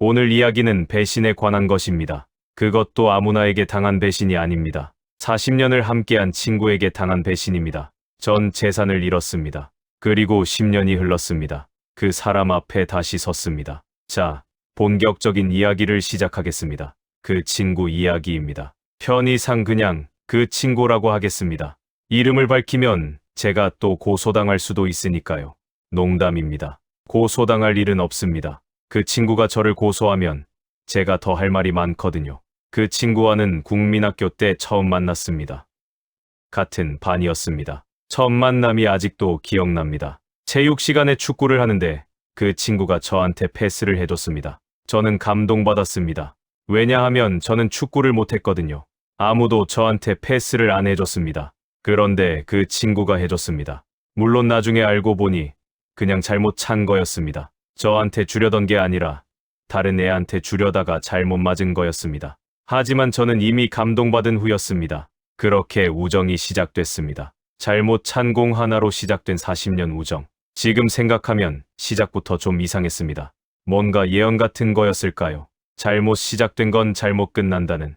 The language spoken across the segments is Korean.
오늘 이야기는 배신에 관한 것입니다. 그것도 아무나에게 당한 배신이 아닙니다. 40년을 함께한 친구에게 당한 배신입니다. 전 재산을 잃었습니다. 그리고 10년이 흘렀습니다. 그 사람 앞에 다시 섰습니다. 자, 본격적인 이야기를 시작하겠습니다. 그 친구 이야기입니다. 편의상 그냥 그 친구라고 하겠습니다. 이름을 밝히면 제가 또 고소당할 수도 있으니까요. 농담입니다. 고소당할 일은 없습니다. 그 친구가 저를 고소하면 제가 더 할 말이 많거든요. 그 친구와는 국민학교 때 처음 만났습니다. 같은 반이었습니다. 첫 만남이 아직도 기억납니다. 체육 시간에 축구를 하는데 그 친구가 저한테 패스를 해줬습니다. 저는 감동받았습니다. 왜냐하면 저는 축구를 못했거든요. 아무도 저한테 패스를 안 해줬습니다. 그런데 그 친구가 해줬습니다. 물론 나중에 알고 보니 그냥 잘못 찬 거였습니다. 저한테 주려던 게 아니라 다른 애한테 주려다가 잘못 맞은 거였습니다. 하지만 저는 이미 감동받은 후였습니다. 그렇게 우정이 시작됐습니다. 잘못 찬 공 하나로 시작된 40년 우정. 지금 생각하면 시작부터 좀 이상했습니다. 뭔가 예언 같은 거였을까요? 잘못 시작된 건 잘못 끝난다는.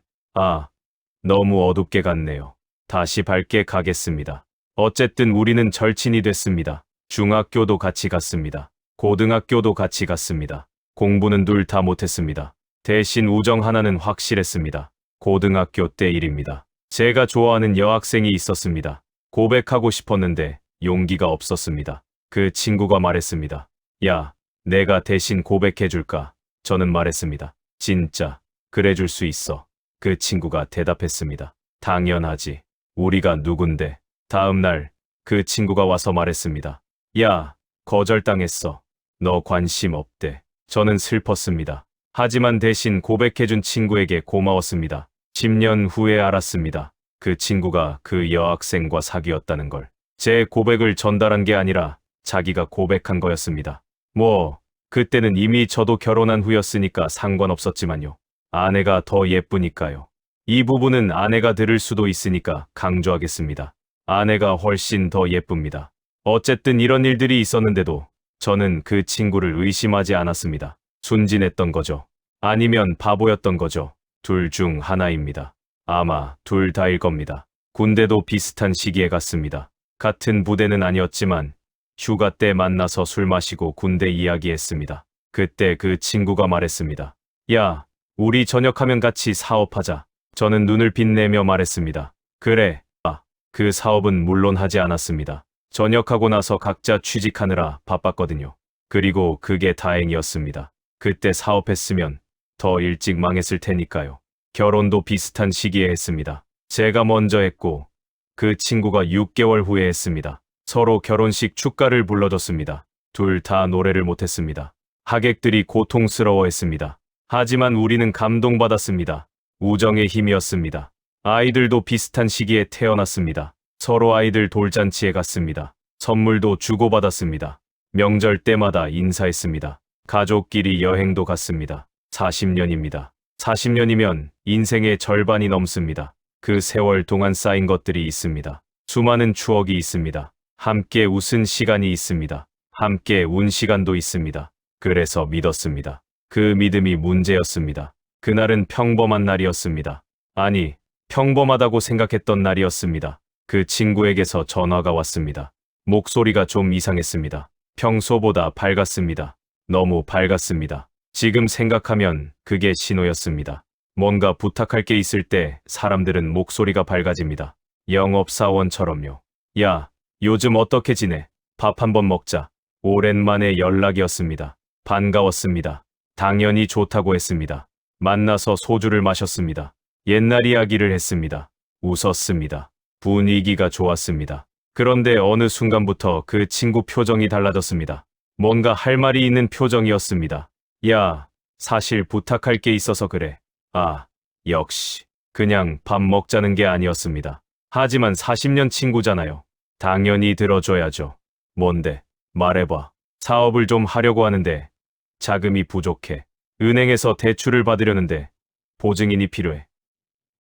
너무 어둡게 갔네요. 다시 밝게 가겠습니다. 어쨌든 우리는 절친이 됐습니다. 중학교도 같이 갔습니다. 고등학교도 같이 갔습니다. 공부는 둘 다 못했습니다. 대신 우정 하나는 확실했습니다. 고등학교 때 일입니다. 제가 좋아하는 여학생이 있었습니다. 고백하고 싶었는데 용기가 없었습니다. 그 친구가 말했습니다. 야, 내가 대신 고백해줄까? 저는 말했습니다. 진짜, 그래줄 수 있어. 그 친구가 대답했습니다. 당연하지. 우리가 누군데? 다음 날, 그 친구가 와서 말했습니다. 야, 거절당했어. 너 관심 없대. 저는 슬펐습니다. 하지만 대신 고백해준 친구에게 고마웠습니다. 10년 후에 알았습니다. 그 친구가 그 여학생과 사귀었다는 걸. 제 고백을 전달한 게 아니라 자기가 고백한 거였습니다. 그때는 이미 저도 결혼한 후였으니까 상관없었지만요. 아내가 더 예쁘니까요. 이 부분은 아내가 들을 수도 있으니까 강조하겠습니다. 아내가 훨씬 더 예쁩니다. 어쨌든 이런 일들이 있었는데도 저는 그 친구를 의심하지 않았습니다. 순진했던 거죠. 아니면 바보였던 거죠. 둘 중 하나입니다. 아마 둘 다일 겁니다. 군대도 비슷한 시기에 갔습니다. 같은 부대는 아니었지만 휴가 때 만나서 술 마시고 군대 이야기했습니다. 그때 그 친구가 말했습니다. 야, 우리 전역하면 같이 사업하자. 저는 눈을 빛내며 말했습니다. 그래. 그 사업은 물론 하지 않았습니다. 전역하고 나서 각자 취직하느라 바빴거든요. 그리고 그게 다행이었습니다. 그때 사업했으면 더 일찍 망했을 테니까요. 결혼도 비슷한 시기에 했습니다. 제가 먼저 했고 그 친구가 6개월 후에 했습니다. 서로 결혼식 축가를 불러줬습니다. 둘 다 노래를 못했습니다. 하객들이 고통스러워했습니다. 하지만 우리는 감동받았습니다. 우정의 힘이었습니다. 아이들도 비슷한 시기에 태어났습니다. 서로 아이들 돌잔치에 갔습니다. 선물도 주고받았습니다. 명절 때마다 인사했습니다. 가족끼리 여행도 갔습니다. 40년입니다. 40년이면 인생의 절반이 넘습니다. 그 세월 동안 쌓인 것들이 있습니다. 수많은 추억이 있습니다. 함께 웃은 시간이 있습니다. 함께 운 시간도 있습니다. 그래서 믿었습니다. 그 믿음이 문제였습니다. 그날은 평범한 날이었습니다. 아니, 평범하다고 생각했던 날이었습니다. 그 친구에게서 전화가 왔습니다. 목소리가 좀 이상했습니다. 평소보다 밝았습니다. 너무 밝았습니다. 지금 생각하면 그게 신호였습니다. 뭔가 부탁할 게 있을 때 사람들은 목소리가 밝아집니다. 영업사원처럼요. 야, 요즘 어떻게 지내? 밥 한번 먹자. 오랜만에 연락이었습니다. 반가웠습니다. 당연히 좋다고 했습니다. 만나서 소주를 마셨습니다. 옛날 이야기를 했습니다. 웃었습니다. 분위기가 좋았습니다. 그런데 어느 순간부터 그 친구 표정이 달라졌습니다. 뭔가 할 말이 있는 표정이었습니다. 야, 사실 부탁할 게 있어서 그래. 역시. 그냥 밥 먹자는 게 아니었습니다. 하지만 40년 친구잖아요. 당연히 들어줘야죠. 뭔데? 말해봐. 사업을 좀 하려고 하는데 자금이 부족해. 은행에서 대출을 받으려는데 보증인이 필요해.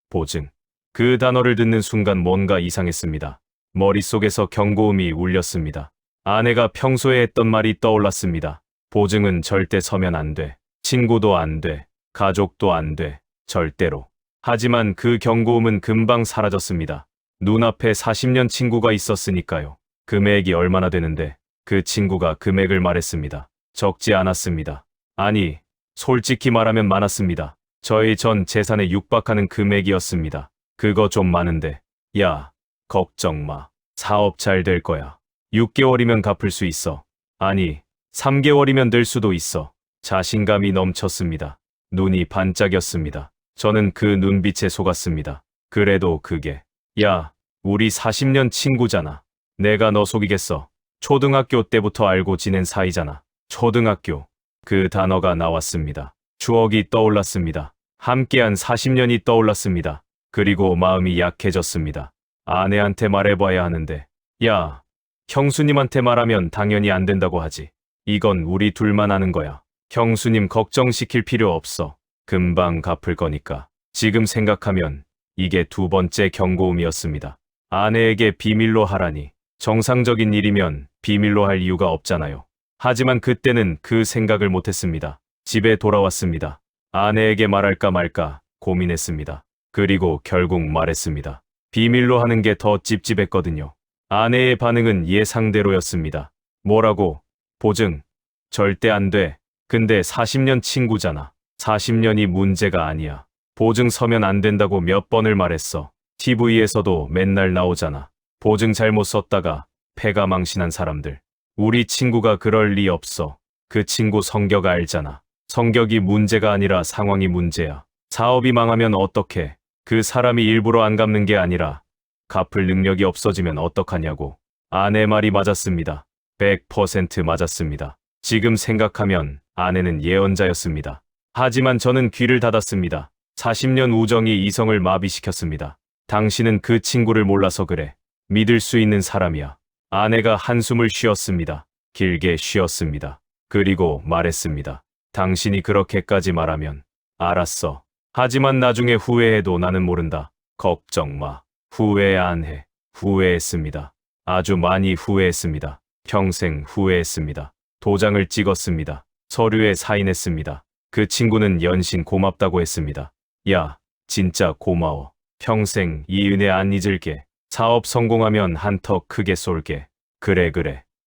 보증. 그 단어를 듣는 순간 뭔가 이상했습니다. 머릿속에서 경고음이 울렸습니다. 아내가 평소에 했던 말이 떠올랐습니다. 보증은 절대 서면 안 돼. 친구도 안 돼. 가족도 안 돼. 절대로. 하지만 그 경고음은 금방 사라졌습니다. 눈앞에 40년 친구가 있었으니까요. 금액이 얼마나 되는데 그 친구가 금액을 말했습니다. 적지 않았습니다. 아니, 솔직히 말하면 많았습니다. 저의 전 재산에 육박하는 금액이었습니다. 그거 좀 많은데. 야, 걱정 마. 사업 잘 될 거야. 6개월이면 갚을 수 있어. 아니, 3개월이면 될 수도 있어. 자신감이 넘쳤습니다. 눈이 반짝였습니다. 저는 그 눈빛에 속았습니다. 그래도 그게, 야, 우리 40년 친구잖아. 내가 너 속이겠어. 초등학교 때부터 알고 지낸 사이잖아. 초등학교. 그 단어가 나왔습니다. 추억이 떠올랐습니다. 함께한 40년이 떠올랐습니다. 그리고 마음이 약해졌습니다. 아내한테 말해봐야 하는데, 야, 형수님한테 말하면 당연히 안 된다고 하지. 이건 우리 둘만 아는 거야. 형수님 걱정시킬 필요 없어. 금방 갚을 거니까. 지금 생각하면 이게 두 번째 경고음이었습니다. 아내에게 비밀로 하라니. 정상적인 일이면 비밀로 할 이유가 없잖아요. 하지만 그때는 그 생각을 못했습니다. 집에 돌아왔습니다. 아내에게 말할까 말까 고민했습니다. 그리고 결국 말했습니다. 비밀로 하는 게 더 찝찝했거든요. 아내의 반응은 예상대로였습니다. 뭐라고? 보증. 절대 안 돼. 근데 40년 친구잖아. 40년이 문제가 아니야. 보증 서면 안 된다고 몇 번을 말했어. TV에서도 맨날 나오잖아. 보증 잘못 썼다가 패가 망신한 사람들. 우리 친구가 그럴 리 없어. 그 친구 성격 알잖아. 성격이 문제가 아니라 상황이 문제야. 사업이 망하면 어떡해. 그 사람이 일부러 안 갚는 게 아니라 갚을 능력이 없어지면 어떡하냐고. 아내 말이 맞았습니다. 100% 맞았습니다. 지금 생각하면 아내는 예언자였습니다. 하지만 저는 귀를 닫았습니다. 40년 우정이 이성을 마비시켰습니다. 당신은 그 친구를 몰라서 그래. 믿을 수 있는 사람이야. 아내가 한숨을 쉬었습니다. 길게 쉬었습니다. 그리고 말했습니다. 당신이 그렇게까지 말하면 알았어. 하지만 나중에 후회해도 나는 모른다. 걱정 마. 후회 안 해. 후회했습니다. 아주 많이 후회했습니다. 평생 후회했습니다. 도장을 찍었습니다. 서류에 사인했습니다. 그 친구는 연신 고맙다고 했습니다. 야, 진짜 고마워. 평생 이 은혜 안 잊을게. 사업 성공하면 한턱 크게 쏠게. 그래,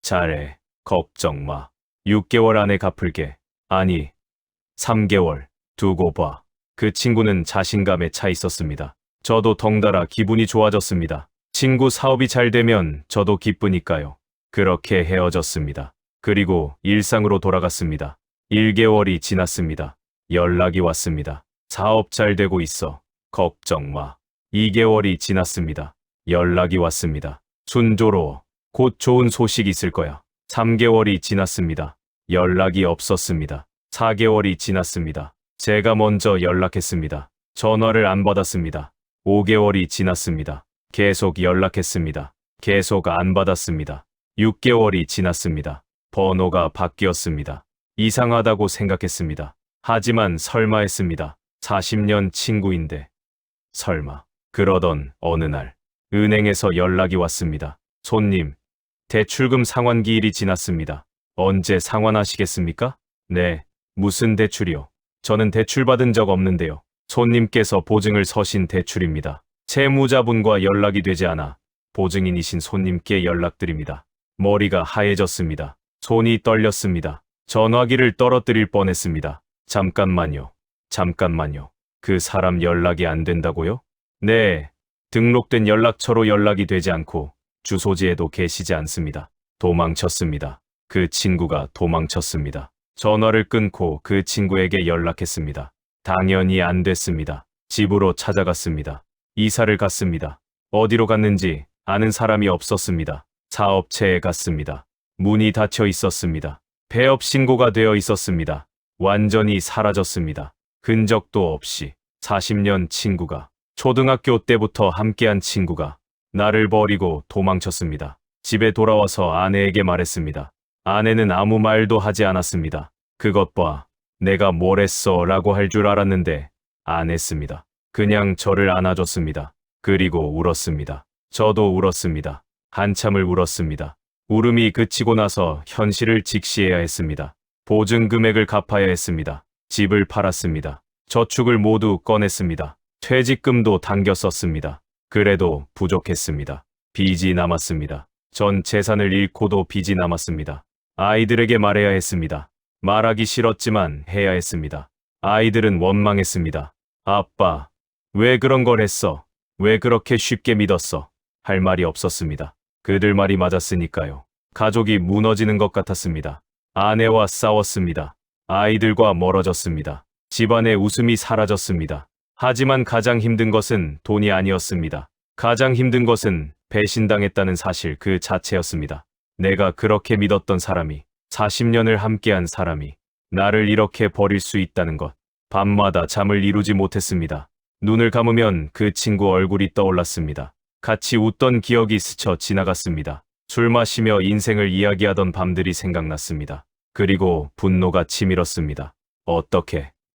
잘해. 걱정 마. 6개월 안에 갚을게. 아니, 3개월. 두고 봐. 그 친구는 자신감에 차 있었습니다. 저도 덩달아 기분이 좋아졌습니다. 친구 사업이 잘 되면 저도 기쁘니까요. 그렇게 헤어졌습니다. 그리고 일상으로 돌아갔습니다. 1개월이 지났습니다. 연락이 왔습니다. 사업 잘 되고 있어. 걱정 마. 2개월이 지났습니다. 연락이 왔습니다. 순조로워. 곧 좋은 소식 있을 거야. 3개월이 지났습니다. 연락이 없었습니다. 4개월이 지났습니다. 제가 먼저 연락했습니다. 전화를 안 받았습니다. 5개월이 지났습니다. 계속 연락했습니다. 계속 안 받았습니다. 6개월이 지났습니다. 번호가 바뀌었습니다. 이상하다고 생각했습니다. 하지만 설마 했습니다. 40년 친구인데. 설마. 그러던 어느 날 은행에서 연락이 왔습니다. 손님, 대출금 상환기일이 지났습니다. 언제 상환하시겠습니까? 네, 무슨 대출이요? 저는 대출 받은 적 없는데요. 손님께서 보증을 서신 대출입니다. 채무자분과 연락이 되지 않아 보증인이신 손님께 연락드립니다. 머리가 하얘졌습니다. 손이 떨렸습니다. 전화기를 떨어뜨릴 뻔했습니다. 잠깐만요. 그 사람 연락이 안 된다고요? 네, 등록된 연락처로 연락이 되지 않고 주소지에도 계시지 않습니다. 도망쳤습니다. 그 친구가 도망쳤습니다. 전화를 끊고 그 친구에게 연락했습니다. 당연히 안 됐습니다. 집으로 찾아갔습니다. 이사를 갔습니다. 어디로 갔는지 아는 사람이 없었습니다. 사업체에 갔습니다. 문이 닫혀 있었습니다. 폐업 신고가 되어 있었습니다. 완전히 사라졌습니다. 흔적도 없이 40년 친구가, 초등학교 때부터 함께한 친구가 나를 버리고 도망쳤습니다. 집에 돌아와서 아내에게 말했습니다. 아내는 아무 말도 하지 않았습니다. 그것 봐. 내가 뭘 했어 라고 할 줄 알았는데 안 했습니다. 그냥 저를 안아줬습니다. 그리고 울었습니다. 저도 울었습니다. 한참을 울었습니다. 울음이 그치고 나서 현실을 직시해야 했습니다. 보증 금액을 갚아야 했습니다. 집을 팔았습니다. 저축을 모두 꺼냈습니다. 퇴직금도 당겨 썼습니다. 그래도 부족했습니다. 빚이 남았습니다. 전 재산을 잃고도 빚이 남았습니다. 아이들에게 말해야 했습니다. 말하기 싫었지만 해야 했습니다. 아이들은 원망했습니다. 아빠, 왜 그런 걸 했어? 왜 그렇게 쉽게 믿었어? 할 말이 없었습니다. 그들 말이 맞았으니까요. 가족이 무너지는 것 같았습니다. 아내와 싸웠습니다. 아이들과 멀어졌습니다. 집안의 웃음이 사라졌습니다. 하지만 가장 힘든 것은 돈이 아니었습니다. 가장 힘든 것은 배신당했다는 사실 그 자체였습니다. 내가 그렇게 믿었던 사람이, 40년을 함께한 사람이 나를 이렇게 버릴 수 있다는 것. 밤마다 잠을 이루지 못했습니다. 눈을 감으면 그 친구 얼굴이 떠올랐습니다. 같이 웃던 기억이 스쳐 지나갔습니다. 술 마시며 인생을 이야기하던 밤들이 생각났습니다. 그리고 분노가 치밀었습니다.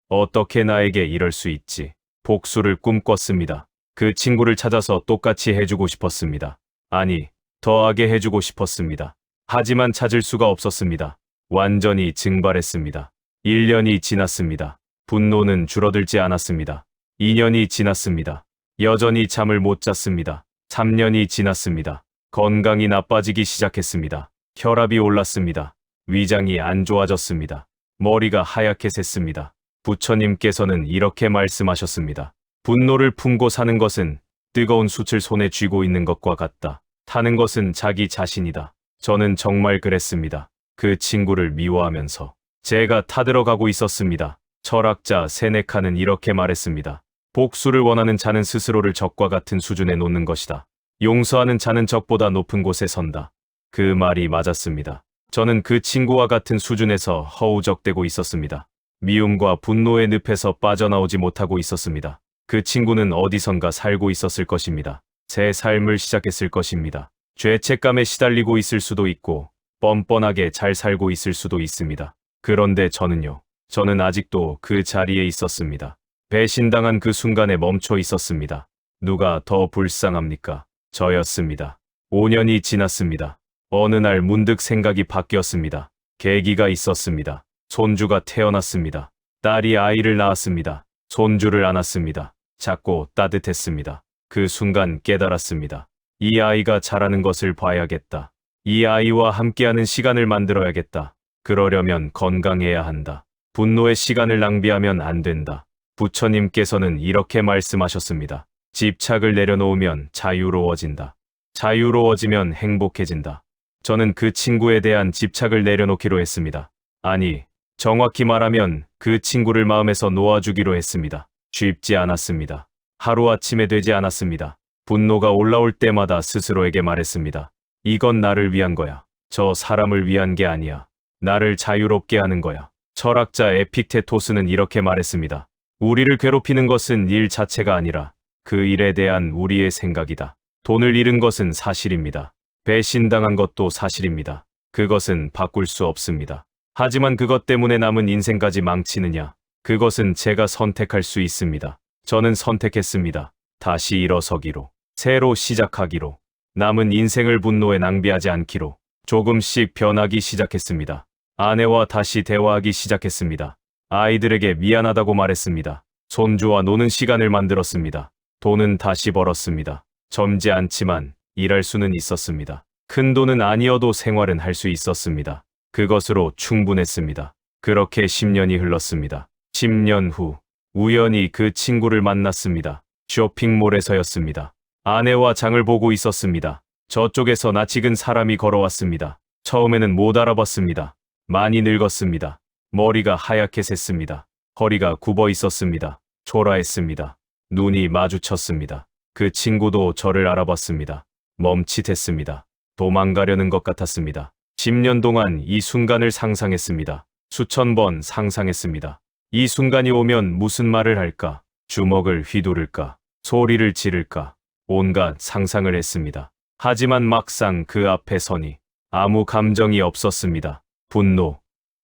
어떻게 나에게 이럴 수 있지? 복수를 꿈꿨습니다. 그 친구를 찾아서 똑같이 해주고 싶었습니다. 아니, 더하게 해주고 싶었습니다. 하지만 찾을 수가 없었습니다. 완전히 증발했습니다. 1년이 지났습니다. 분노는 줄어들지 않았습니다. 2년이 지났습니다. 여전히 잠을 못 잤습니다. 3년이 지났습니다. 건강이 나빠지기 시작했습니다. 혈압이 올랐습니다. 위장이 안 좋아졌습니다. 머리가 하얗게 샜습니다. 부처님께서는 이렇게 말씀하셨습니다. 분노를 품고 사는 것은 뜨거운 숯을 손에 쥐고 있는 것과 같다. 타는 것은 자기 자신이다. 저는 정말 그랬습니다. 그 친구를 미워하면서 제가 타들어가고 있었습니다. 철학자 세네카는 이렇게 말했습니다. 복수를 원하는 자는 스스로를 적과 같은 수준에 놓는 것이다. 용서하는 자는 적보다 높은 곳에 선다. 그 말이 맞았습니다. 저는 그 친구와 같은 수준에서 허우적대고 있었습니다. 미움과 분노의 늪에서 빠져나오지 못하고 있었습니다. 그 친구는 어디선가 살고 있었을 것입니다. 새 삶을 시작했을 것입니다. 죄책감에 시달리고 있을 수도 있고 뻔뻔하게 잘 살고 있을 수도 있습니다. 그런데 저는 아직도 그 자리에 있었습니다. 배신당한 그 순간에 멈춰 있었습니다. 누가 더 불쌍합니까? 저였습니다. 5년이 지났습니다. 어느 날 문득 생각이 바뀌었습니다. 계기가 있었습니다. 손주가 태어났습니다. 딸이 아이를 낳았습니다. 손주를 안았습니다. 작고 따뜻했습니다. 그 순간 깨달았습니다. 이 아이가 자라는 것을 봐야겠다. 이 아이와 함께하는 시간을 만들어야겠다. 그러려면 건강해야 한다. 분노의 시간을 낭비하면 안 된다. 부처님께서는 이렇게 말씀하셨습니다. 집착을 내려놓으면 자유로워진다. 자유로워지면 행복해진다. 저는 그 친구에 대한 집착을 내려놓기로 했습니다. 아니, 정확히 말하면 그 친구를 마음에서 놓아주기로 했습니다. 쉽지 않았습니다. 하루아침에 되지 않았습니다. 분노가 올라올 때마다 스스로에게 말했습니다. 이건 나를 위한 거야. 저 사람을 위한 게 아니야. 나를 자유롭게 하는 거야. 철학자 에픽테토스는 이렇게 말했습니다. 우리를 괴롭히는 것은 일 자체가 아니라 그 일에 대한 우리의 생각이다. 돈을 잃은 것은 사실입니다. 배신당한 것도 사실입니다. 그것은 바꿀 수 없습니다. 하지만 그것 때문에 남은 인생까지 망치느냐? 그것은 제가 선택할 수 있습니다. 저는 선택했습니다. 다시 일어서기로, 새로 시작하기로, 남은 인생을 분노에 낭비하지 않기로, 조금씩 변하기 시작했습니다. 아내와 다시 대화하기 시작했습니다. 아이들에게 미안하다고 말했습니다. 손주와 노는 시간을 만들었습니다. 돈은 다시 벌었습니다. 젊지 않지만 일할 수는 있었습니다. 큰 돈은 아니어도 생활은 할 수 있었습니다. 그것으로 충분했습니다. 그렇게 10년이 흘렀습니다. 10년 후 우연히 그 친구를 만났습니다. 쇼핑몰에서였습니다. 아내와 장을 보고 있었습니다. 저쪽에서 낯익은 사람이 걸어왔습니다. 처음에는 못 알아봤습니다. 많이 늙었습니다. 머리가 하얗게 샜습니다. 허리가 굽어 있었습니다. 초라했습니다. 눈이 마주쳤습니다. 그 친구도 저를 알아봤습니다. 멈칫했습니다. 도망가려는 것 같았습니다. 10년 동안 이 순간을 상상했습니다. 수천 번 상상했습니다. 이 순간이 오면 무슨 말을 할까? 주먹을 휘두를까? 소리를 지를까? 온갖 상상을 했습니다. 하지만 막상 그 앞에 서니 아무 감정이 없었습니다. 분노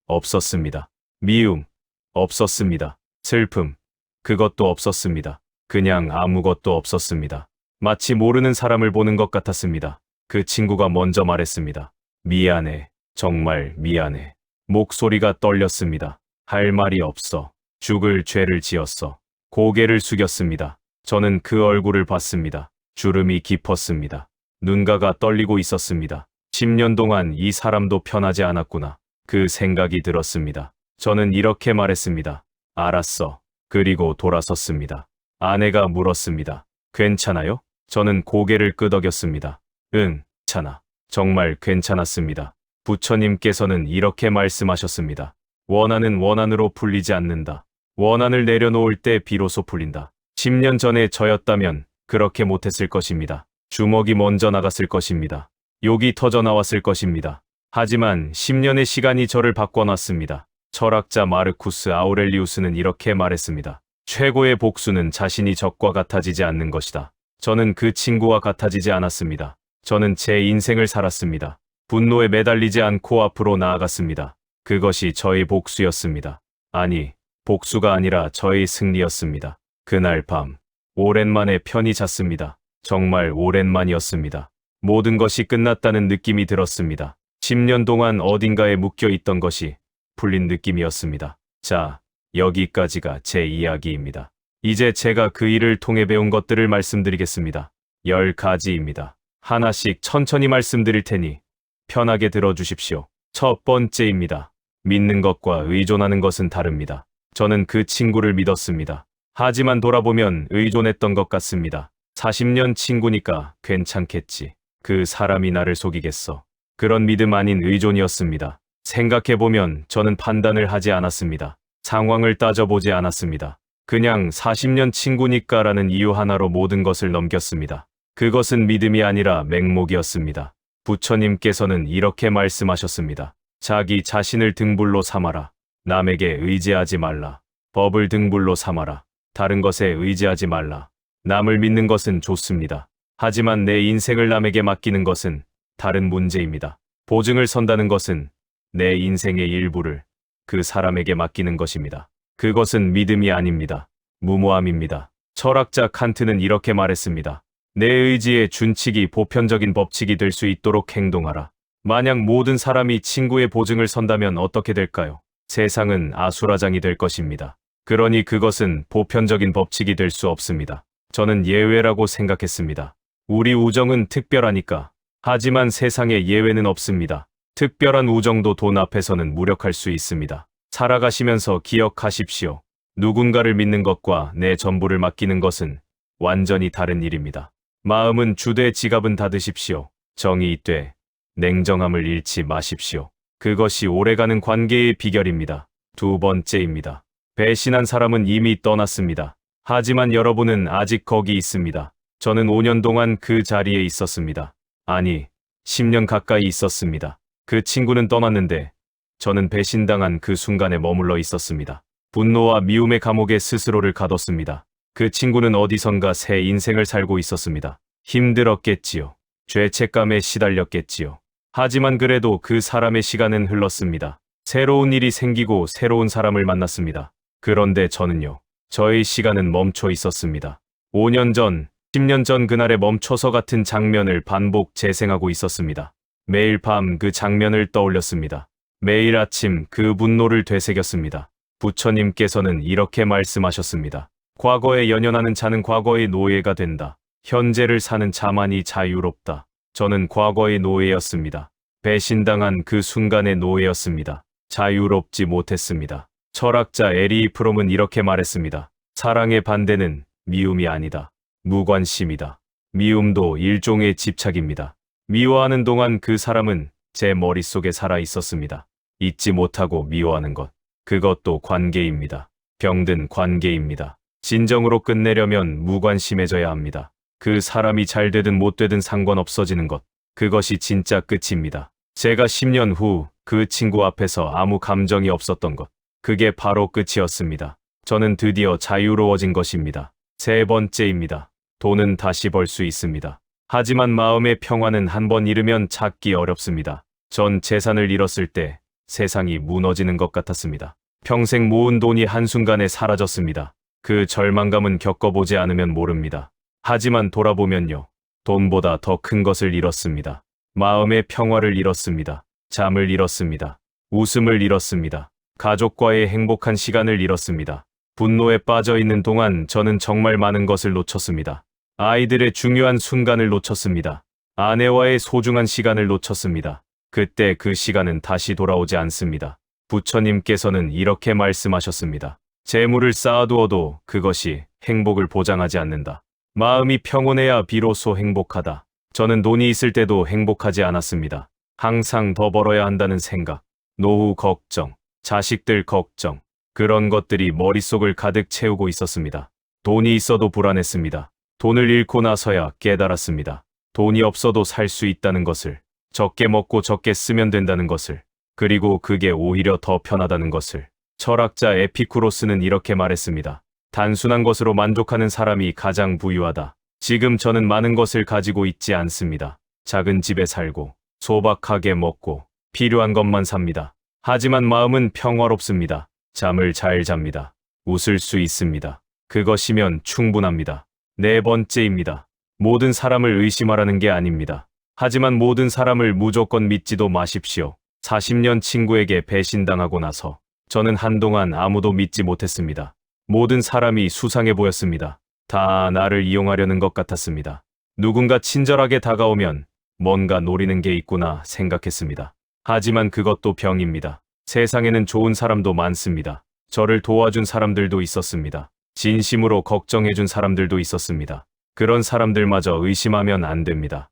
없었습니다. 미움 없었습니다. 슬픔 그것도 없었습니다. 그냥 아무것도 없었습니다. 마치 모르는 사람을 보는 것 같았습니다. 그 친구가 먼저 말했습니다. 미안해. 정말 미안해. 목소리가 떨렸습니다. 할 말이 없어. 죽을 죄를 지었어. 고개를 숙였습니다. 저는 그 얼굴을 봤습니다. 주름이 깊었습니다. 눈가가 떨리고 있었습니다. 10년 동안 이 사람도 편하지 않았구나. 그 생각이 들었습니다. 저는 이렇게 말했습니다. 알았어. 그리고 돌아섰습니다. 아내가 물었습니다. 괜찮아요? 저는 고개를 끄덕였습니다. 응, 괜찮아. 정말 괜찮았습니다. 부처님께서는 이렇게 말씀하셨습니다. 원한은 원한으로 풀리지 않는다. 원한을 내려놓을 때 비로소 풀린다. 10년 전에 저였다면 그렇게 못했을 것입니다. 주먹이 먼저 나갔을 것입니다. 욕이 터져 나왔을 것입니다. 하지만 10년의 시간이 저를 바꿔놨습니다. 철학자 마르쿠스 아우렐리우스는 이렇게 말했습니다. 최고의 복수는 자신이 적과 같아지지 않는 것이다. 저는 그 친구와 같아지지 않았습니다. 저는 제 인생을 살았습니다. 분노에 매달리지 않고 앞으로 나아갔습니다. 그것이 저의 복수였습니다. 아니, 복수가 아니라 저의 승리였습니다. 그날 밤, 오랜만에 편히 잤습니다. 정말 오랜만이었습니다. 모든 것이 끝났다는 느낌이 들었습니다. 10년 동안 어딘가에 묶여 있던 것이 풀린 느낌이었습니다. 자, 여기까지가 제 이야기입니다. 이제 제가 그 일을 통해 배운 것들을 말씀드리겠습니다. 10가지입니다. 하나씩 천천히 말씀드릴 테니 편하게 들어주십시오. 첫 번째입니다. 믿는 것과 의존하는 것은 다릅니다. 저는 그 친구를 믿었습니다. 하지만 돌아보면 의존했던 것 같습니다. 40년 친구니까 괜찮겠지. 그 사람이 나를 속이겠어. 그런 믿음 아닌 의존이었습니다. 생각해보면 저는 판단을 하지 않았습니다. 상황을 따져보지 않았습니다. 그냥 40년 친구니까라는 이유 하나로 모든 것을 넘겼습니다. 그것은 믿음이 아니라 맹목이었습니다. 부처님께서는 이렇게 말씀하셨습니다. 자기 자신을 등불로 삼아라. 남에게 의지하지 말라. 법을 등불로 삼아라. 다른 것에 의지하지 말라. 남을 믿는 것은 좋습니다. 하지만 내 인생을 남에게 맡기는 것은 다른 문제입니다. 보증을 선다는 것은 내 인생의 일부를 그 사람에게 맡기는 것입니다. 그것은 믿음이 아닙니다. 무모함입니다. 철학자 칸트는 이렇게 말했습니다. 내 의지의 준칙이 보편적인 법칙이 될 수 있도록 행동하라. 만약 모든 사람이 친구의 보증을 선다면 어떻게 될까요? 세상은 아수라장이 될 것입니다. 그러니 그것은 보편적인 법칙이 될 수 없습니다. 저는 예외라고 생각했습니다. 우리 우정은 특별하니까. 하지만 세상에 예외는 없습니다. 특별한 우정도 돈 앞에서는 무력할 수 있습니다. 살아가시면서 기억하십시오. 누군가를 믿는 것과 내 전부를 맡기는 것은 완전히 다른 일입니다. 마음은 주되 지갑은 닫으십시오. 정이 있되 냉정함을 잃지 마십시오. 그것이 오래가는 관계의 비결입니다. 두 번째입니다. 배신한 사람은 이미 떠났습니다. 하지만 여러분은 아직 거기 있습니다. 저는 5년 동안 그 자리에 있었습니다. 아니, 10년 가까이 있었습니다. 그 친구는 떠났는데 저는 배신당한 그 순간에 머물러 있었습니다. 분노와 미움의 감옥에 스스로를 가뒀습니다. 그 친구는 어디선가 새 인생을 살고 있었습니다. 힘들었겠지요. 죄책감에 시달렸겠지요. 하지만 그래도 그 사람의 시간은 흘렀습니다. 새로운 일이 생기고 새로운 사람을 만났습니다. 그런데 저는요. 저의 시간은 멈춰 있었습니다. 5년 전, 10년 전 그날에 멈춰서 같은 장면을 반복 재생하고 있었습니다. 매일 밤 그 장면을 떠올렸습니다. 매일 아침 그 분노를 되새겼습니다. 부처님께서는 이렇게 말씀하셨습니다. 과거에 연연하는 자는 과거의 노예가 된다. 현재를 사는 자만이 자유롭다. 저는 과거의 노예였습니다. 배신당한 그 순간의 노예였습니다. 자유롭지 못했습니다. 철학자 에리 프롬은 이렇게 말했습니다. 사랑의 반대는 미움이 아니다. 무관심이다. 미움도 일종의 집착입니다. 미워하는 동안 그 사람은 제 머릿속에 살아 있었습니다. 잊지 못하고 미워하는 것. 그것도 관계입니다. 병든 관계입니다. 진정으로 끝내려면 무관심해져야 합니다. 그 사람이 잘 되든 못 되든 상관없어지는 것. 그것이 진짜 끝입니다. 제가 10년 후 그 친구 앞에서 아무 감정이 없었던 것. 그게 바로 끝이었습니다. 저는 드디어 자유로워진 것입니다. 세 번째입니다. 돈은 다시 벌 수 있습니다. 하지만 마음의 평화는 한 번 잃으면 찾기 어렵습니다. 전 재산을 잃었을 때 세상이 무너지는 것 같았습니다. 평생 모은 돈이 한순간에 사라졌습니다. 그 절망감은 겪어보지 않으면 모릅니다. 하지만 돌아보면요. 돈보다 더 큰 것을 잃었습니다. 마음의 평화를 잃었습니다. 잠을 잃었습니다. 웃음을 잃었습니다. 가족과의 행복한 시간을 잃었습니다. 분노에 빠져 있는 동안 저는 정말 많은 것을 놓쳤습니다. 아이들의 중요한 순간을 놓쳤습니다. 아내와의 소중한 시간을 놓쳤습니다. 그때 그 시간은 다시 돌아오지 않습니다. 부처님께서는 이렇게 말씀하셨습니다. 재물을 쌓아두어도 그것이 행복을 보장하지 않는다. 마음이 평온해야 비로소 행복하다. 저는 돈이 있을 때도 행복하지 않았습니다. 항상 더 벌어야 한다는 생각, 노후 걱정, 자식들 걱정, 그런 것들이 머릿속을 가득 채우고 있었습니다. 돈이 있어도 불안했습니다. 돈을 잃고 나서야 깨달았습니다. 돈이 없어도 살 수 있다는 것을, 적게 먹고 적게 쓰면 된다는 것을, 그리고 그게 오히려 더 편하다는 것을. 철학자 에피쿠로스는 이렇게 말했습니다. 단순한 것으로 만족하는 사람이 가장 부유하다. 지금 저는 많은 것을 가지고 있지 않습니다. 작은 집에 살고, 소박하게 먹고, 필요한 것만 삽니다. 하지만 마음은 평화롭습니다. 잠을 잘 잡니다. 웃을 수 있습니다. 그것이면 충분합니다. 네 번째입니다. 모든 사람을 의심하라는 게 아닙니다. 하지만 모든 사람을 무조건 믿지도 마십시오. 40년 친구에게 배신당하고 나서 저는 한동안 아무도 믿지 못했습니다. 모든 사람이 수상해 보였습니다. 다 나를 이용하려는 것 같았습니다. 누군가 친절하게 다가오면 뭔가 노리는 게 있구나 생각했습니다. 하지만 그것도 병입니다. 세상에는 좋은 사람도 많습니다. 저를 도와준 사람들도 있었습니다. 진심으로 걱정해준 사람들도 있었습니다. 그런 사람들마저 의심하면 안 됩니다.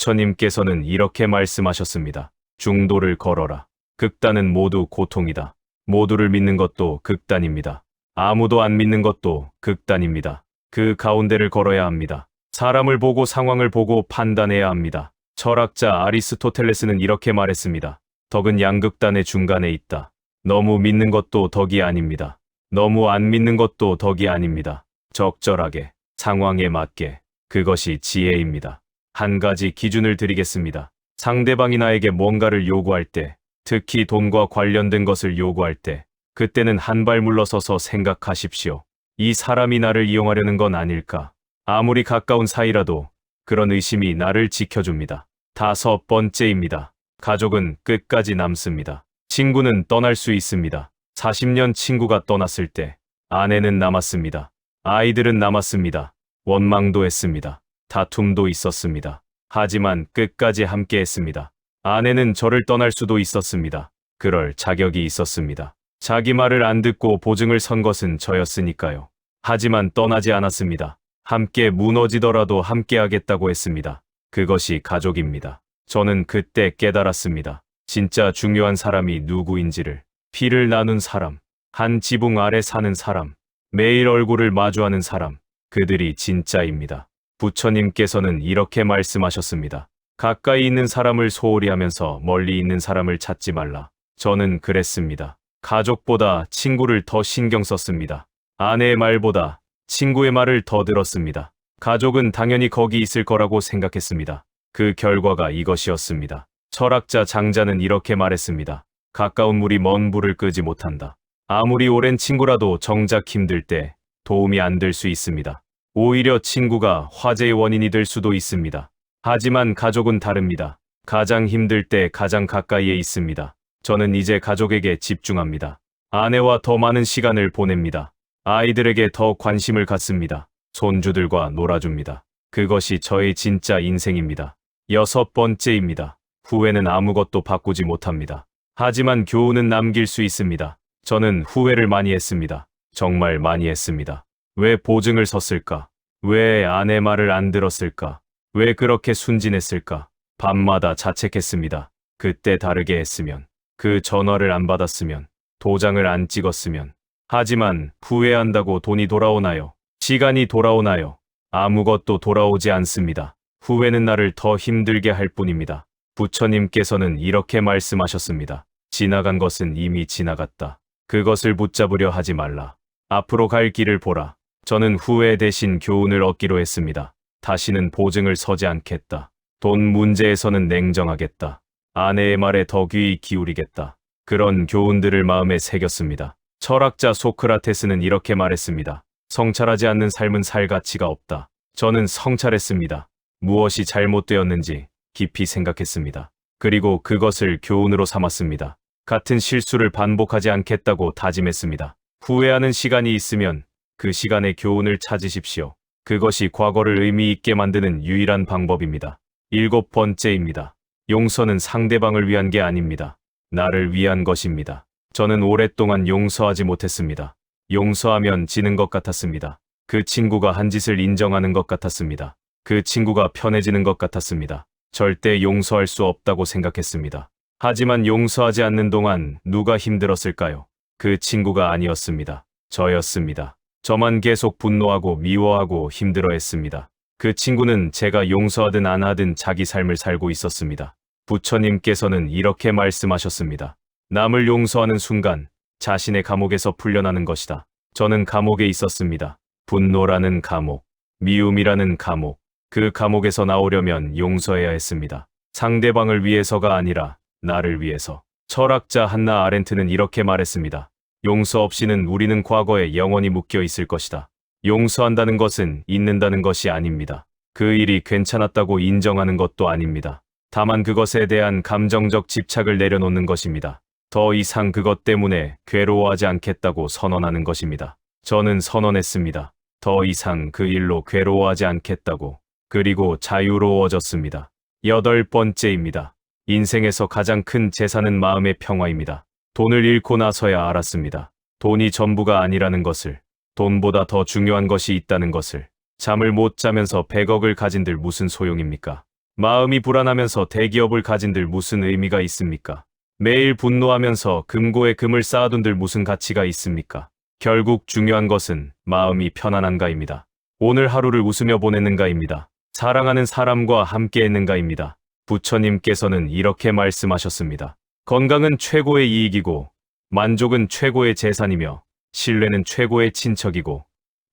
부처님께서는 이렇게 말씀하셨습니다. 중도를 걸어라. 극단은 모두 고통이다. 모두를 믿는 것도 극단입니다. 아무도 안 믿는 것도 극단입니다. 그 가운데를 걸어야 합니다. 사람을 보고 상황을 보고 판단해야 합니다. 철학자 아리스토텔레스는 이렇게 말했습니다. 덕은 양극단의 중간에 있다. 너무 믿는 것도 덕이 아닙니다. 너무 안 믿는 것도 덕이 아닙니다. 적절하게, 상황에 맞게, 그것이 지혜입니다. 한 가지 기준을 드리겠습니다. 상대방이 나에게 뭔가를 요구할 때, 특히 돈과 관련된 것을 요구할 때, 그때는 한 발 물러서서 생각하십시오. 이 사람이 나를 이용하려는 건 아닐까? 아무리 가까운 사이라도 그런 의심이 나를 지켜줍니다. 5번째입니다. 가족은 끝까지 남습니다. 친구는 떠날 수 있습니다. 40년 친구가 떠났을 때 아내는 남았습니다. 아이들은 남았습니다. 원망도 했습니다. 다툼도 있었습니다. 하지만 끝까지 함께 했습니다. 아내는 저를 떠날 수도 있었습니다. 그럴 자격이 있었습니다. 자기 말을 안 듣고 보증을 선 것은 저였으니까요. 하지만 떠나지 않았습니다. 함께 무너지더라도 함께 하겠다고 했습니다. 그것이 가족입니다. 저는 그때 깨달았습니다. 진짜 중요한 사람이 누구인지를. 피를 나눈 사람, 한 지붕 아래 사는 사람, 매일 얼굴을 마주하는 사람, 그들이 진짜입니다. 부처님께서는 이렇게 말씀하셨습니다. 가까이 있는 사람을 소홀히 하면서 멀리 있는 사람을 찾지 말라. 저는 그랬습니다. 가족보다 친구를 더 신경 썼습니다. 아내의 말보다 친구의 말을 더 들었습니다. 가족은 당연히 거기 있을 거라고 생각했습니다. 그 결과가 이것이었습니다. 철학자 장자는 이렇게 말했습니다. 가까운 물이 먼 불을 끄지 못한다. 아무리 오랜 친구라도 정작 힘들 때 도움이 안 될 수 있습니다. 오히려 친구가 화제의 원인이 될 수도 있습니다. 하지만 가족은 다릅니다. 가장 힘들 때 가장 가까이에 있습니다. 저는 이제 가족에게 집중합니다. 아내와 더 많은 시간을 보냅니다. 아이들에게 더 관심을 갖습니다. 손주들과 놀아줍니다. 그것이 저의 진짜 인생입니다. 6번째입니다. 후회는 아무것도 바꾸지 못합니다. 하지만 교훈은 남길 수 있습니다. 저는 후회를 많이 했습니다. 정말 많이 했습니다. 왜 보증을 섰을까? 왜 아내 말을 안 들었을까? 왜 그렇게 순진했을까? 밤마다 자책했습니다. 그때 다르게 했으면, 그 전화를 안 받았으면, 도장을 안 찍었으면. 하지만 후회한다고 돈이 돌아오나요? 시간이 돌아오나요? 아무것도 돌아오지 않습니다. 후회는 나를 더 힘들게 할 뿐입니다. 부처님께서는 이렇게 말씀하셨습니다. 지나간 것은 이미 지나갔다. 그것을 붙잡으려 하지 말라. 앞으로 갈 길을 보라. 저는 후회 대신 교훈을 얻기로 했습니다. 다시는 보증을 서지 않겠다. 돈 문제에서는 냉정하겠다. 아내의 말에 더 귀 기울이겠다. 그런 교훈들을 마음에 새겼습니다. 철학자 소크라테스는 이렇게 말했습니다. 성찰하지 않는 삶은 살 가치가 없다. 저는 성찰했습니다. 무엇이 잘못되었는지 깊이 생각했습니다. 그리고 그것을 교훈으로 삼았습니다. 같은 실수를 반복하지 않겠다고 다짐했습니다. 후회하는 시간이 있으면 그 시간의 교훈을 찾으십시오. 그것이 과거를 의미 있게 만드는 유일한 방법입니다. 7번째입니다. 용서는 상대방을 위한 게 아닙니다. 나를 위한 것입니다. 저는 오랫동안 용서하지 못했습니다. 용서하면 지는 것 같았습니다. 그 친구가 한 짓을 인정하는 것 같았습니다. 그 친구가 편해지는 것 같았습니다. 절대 용서할 수 없다고 생각했습니다. 하지만 용서하지 않는 동안 누가 힘들었을까요? 그 친구가 아니었습니다. 저였습니다. 저만 계속 분노하고 미워하고 힘들어했습니다. 그 친구는 제가 용서하든 안 하든 자기 삶을 살고 있었습니다. 부처님께서는 이렇게 말씀하셨습니다. 남을 용서하는 순간 자신의 감옥에서 풀려나는 것이다. 저는 감옥에 있었습니다. 분노라는 감옥, 미움이라는 감옥. 그 감옥에서 나오려면 용서해야 했습니다. 상대방을 위해서가 아니라 나를 위해서. 철학자 한나 아렌트는 이렇게 말했습니다. 용서 없이는 우리는 과거에 영원히 묶여 있을 것이다. 용서한다는 것은 잊는다는 것이 아닙니다. 그 일이 괜찮았다고 인정하는 것도 아닙니다. 다만 그것에 대한 감정적 집착을 내려놓는 것입니다. 더 이상 그것 때문에 괴로워하지 않겠다고 선언하는 것입니다. 저는 선언했습니다. 더 이상 그 일로 괴로워하지 않겠다고. 그리고 자유로워졌습니다. 8번째입니다. 인생에서 가장 큰 재산은 마음의 평화입니다. 돈을 잃고 나서야 알았습니다. 돈이 전부가 아니라는 것을, 돈보다 더 중요한 것이 있다는 것을. 잠을 못 자면서 100억을 가진들 무슨 소용입니까? 마음이 불안하면서 대기업을 가진들 무슨 의미가 있습니까? 매일 분노하면서 금고에 금을 쌓아둔들 무슨 가치가 있습니까? 결국 중요한 것은 마음이 편안한가입니다. 오늘 하루를 웃으며 보냈는가입니다. 사랑하는 사람과 함께 했는가입니다. 부처님께서는 이렇게 말씀하셨습니다. 건강은 최고의 이익이고, 만족은 최고의 재산이며, 신뢰는 최고의 친척이고,